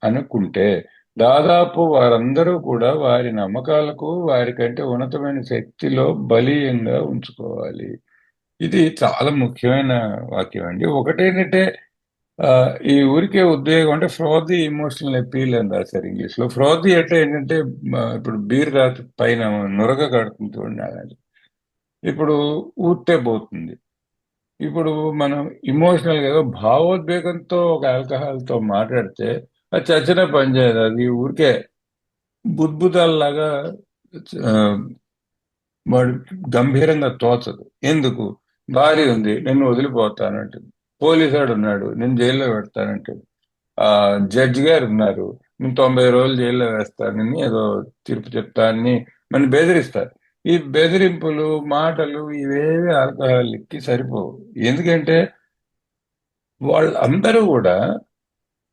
అనుకుంటే, దాదాపు వారందరూ కూడా వారి నమ్మకాలకు, వారికంటే ఉన్నతమైన శక్తిలో బలీయంగా ఉంచుకోవాలి. ఇది చాలా ముఖ్యమైన వాక్యం అండి. ఒకటేంటంటే ఈ ఊరికే ఉద్వేగం అంటే ఫ్రోదీ ఎమోషనల్ అపీల్ అని రాశారు ఇంగ్లీష్‌లో. ఫ్రోదీ అంటే ఏంటంటే ఇప్పుడు బీర్ రాత్రి పైన నురగ కడుతుంది చూడండి అలాంటి. ఇప్పుడు ఊరికే పోతుంది. ఇప్పుడు మనం ఎమోషనల్‌గా ఏదో భావోద్వేగంతో ఒక ఆల్కహాల్‌తో మాట్లాడితే అది చచ్చిన పని చేయదు. అది ఊరికే బుద్బుదాల్లాగా ఆహ్, వాడు గంభీరంగా తోచదు. ఎందుకు? భార్య ఉంది, నిన్ను వదిలిపోతానంటుంది. పోలీసోడు ఉన్నాడు, నిన్ను జైల్లో పెడతానంటాడు. జడ్జి గారు ఉన్నారు, నేను 90 రోజులు జైల్లో వేస్తానని ఏదో తీర్పు చెప్తానని మనని బెదిరిస్తారు. ఈ బెదిరింపులు, మాటలు ఇవేవి ఆల్కహాలిక్‌కి సరిపోవు. ఎందుకంటే వాళ్ళందరూ కూడా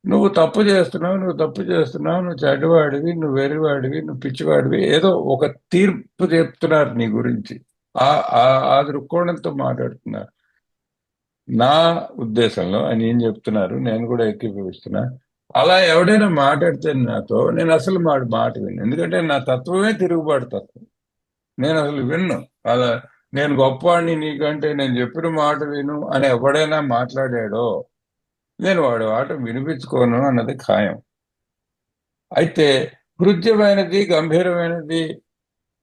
నువ్వు తప్పు చేస్తున్నావు, నువ్వు తప్పు చేస్తున్నావు, నువ్వు చెడ్డవాడివి, నువ్వు వెర్రివాడివి, నువ్వు పిచ్చివాడివి, ఏదో ఒక తీర్పు చెప్తున్నారు నీ గురించి. ఆ ఆ ఆ దృక్కోణంతో మాట్లాడుతున్నారు. నా ఉద్దేశంలో ఆయన ఏం చెప్తున్నారు, నేను కూడా ఏకీభవిస్తున్నా. అలా ఎవడైనా మాట్లాడితే నాతో, నేను అసలు మాట విన్ను. ఎందుకంటే నా తత్వమే తిరుగుబాటు తత్వం. నేను అసలు విన్ను. అలా నేను గొప్పవాడిని నీకంటే, నేను చెప్పిన మాట విను అని ఎవడైనా మాట్లాడాడో, నేను వాడి మాట వినిపించుకోను అన్నది ఖాయం. అయితే హృద్యమైనది, గంభీరమైనది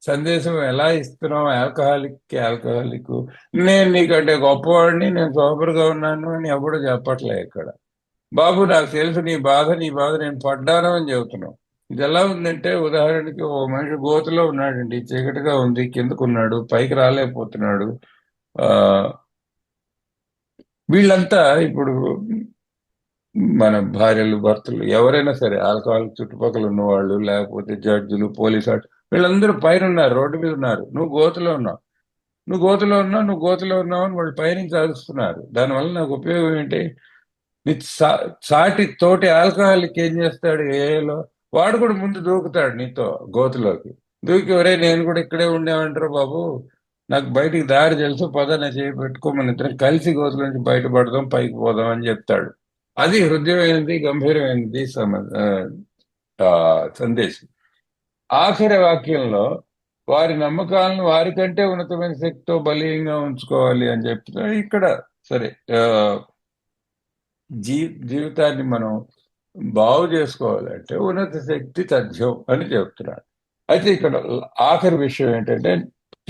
సందేశం ఎలా ఇస్తున్నాం ఆల్కహాలిక్, నేను నీకంటే గొప్పవాడిని, నేను సోబర్‌గా ఉన్నాను అని ఎవడు చెప్పట్లే ఇక్కడ. బాబు నాకు తెలుసు నీ బాధ నేను పడ్డాను అని చెబుతున్నావు. ఇదెలా ఉందంటే ఉదాహరణకి ఓ మనిషి గోతిలో ఉన్నాడండి. చీకటిగా ఉంది. కిందకున్నాడు. పైకి రాలేకపోతున్నాడు. ఆహ్, వీళ్ళంతా ఇప్పుడు మన భార్యలు, భర్తలు ఎవరైనా సరే ఆల్కహాల్ చుట్టుపక్కల ఉన్నవాళ్ళు, లేకపోతే జడ్జిలు, పోలీసు వాళ్ళు వీళ్ళందరూ పైనున్నారు. రోడ్డు మీద ఉన్నారు. నువ్వు గోతిలో ఉన్నావు. నువ్వు గోతిలో ఉన్నావు అని వాళ్ళు పైనుంచి అరుస్తున్నారు. దానివల్ల నాకు ఉపయోగం ఏంటి? నీ సాటి తోటి ఆల్కహాలిక్ ఏం చేస్తాడు ఏఏలో? వాడు కూడా ముందు దూకుతాడు నీతో గోతిలోకి. దూకి ఒరేయ్ నేను కూడా ఇక్కడే ఉండేవంటారు బాబు. నాకు బయటికి దారి తెలుసు పద నా చేయి పెట్టుకో మన ఇద్దరం కలిసి గోతుల నుంచి బయటపడదాం పైకి పోదాం అని చెప్తాడు. అది హృదయమైనది, గంభీరమైనది సందేశం. ఆఖరి వాక్యంలో వారి నమ్మకాలను వారికంటే ఉన్నతమైన శక్తితో బలీయంగా ఉంచుకోవాలి అని చెప్తున్నారు. ఇక్కడ సరే జీవితాన్ని మనం బాగు చేసుకోవాలంటే ఉన్నత శక్తి తథ్యం అని చెప్తున్నాడు. అయితే ఇక్కడ ఆఖరి విషయం ఏంటంటే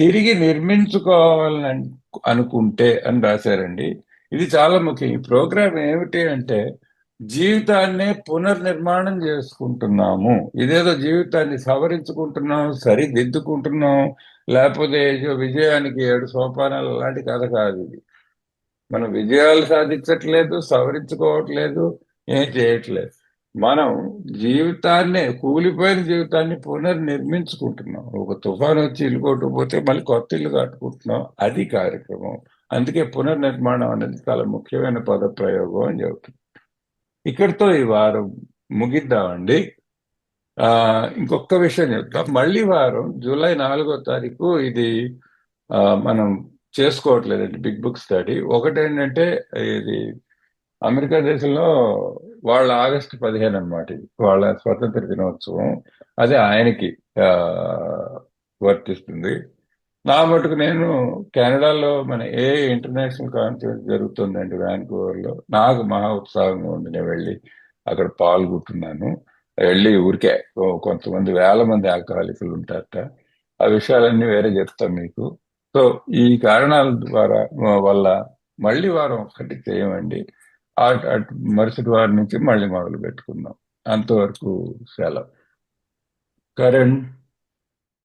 తిరిగి నిర్మించుకోవాలని అనుకుంటే అని రాశారండి. ఇది చాలా ముఖ్యం. ఈ ప్రోగ్రాం ఏమిటి అంటే జీవితాన్నే పునర్నిర్మాణం చేసుకుంటున్నాము. ఇదేదో జీవితాన్ని సవరించుకుంటున్నాం, సరిదిద్దుకుంటున్నాం, లేకపోతే విజయానికి 7 సోపానాలు అలాంటి కథ కాదు ఇది. మనం విజయాలు సాధించట్లేదు, సవరించుకోవట్లేదు, ఏం చేయట్లేదు. మనం జీవితాన్నే, కూలిపోయిన జీవితాన్ని పునర్నిర్మించుకుంటున్నాం. ఒక తుఫాను వచ్చి ఇల్లు కొట్టుకుపోతే మళ్ళీ కొత్త ఇల్లు కట్టుకుంటున్నాం. అది కార్యక్రమం. అందుకే పునర్నిర్మాణం అనేది చాలా ముఖ్యమైన పదప్రయోగం అని చెబుతుంది. ఇక్కడితో ఈ వారం ముగిద్దామండి. ఇంకొక విషయం చెప్తాం. మళ్ళీ వారం జూలై 4వ తారీఖు ఇది మనం చేసుకోవట్లేదండి బిగ్ బుక్ స్టడీ. ఒకటేంటంటే ఇది అమెరికా దేశంలో వాళ్ళ ఆగస్టు 15 అనమాట, ఇది వాళ్ళ స్వతంత్ర దినోత్సవం. అదే ఆయనకి ఆ, వర్తిస్తుంది. నా మటుకు నేను కెనడాలో మన ఇంటర్నేషనల్ కాన్ఫరెన్స్ జరుగుతుందండి వ్యాన్కూవర్లో. నాకు మహా ఉత్సాహంగా ఉంది. నేను వెళ్ళి అక్కడ పాల్గొంటున్నాను. వెళ్ళి ఊరికే కొంతమంది వేల మంది ఆల్కహాలికులు ఉంటారట. ఆ విషయాలన్నీ వేరే చెప్తాను మీకు. సో ఈ కారణాల ద్వారా వల్ల మళ్ళీ వారం ఒక్కటి చేయమండి. మరుసటి వారం నుంచి మళ్ళీ మొదలు పెట్టుకుందాం. అంతవరకు సెలవు. కరణ్.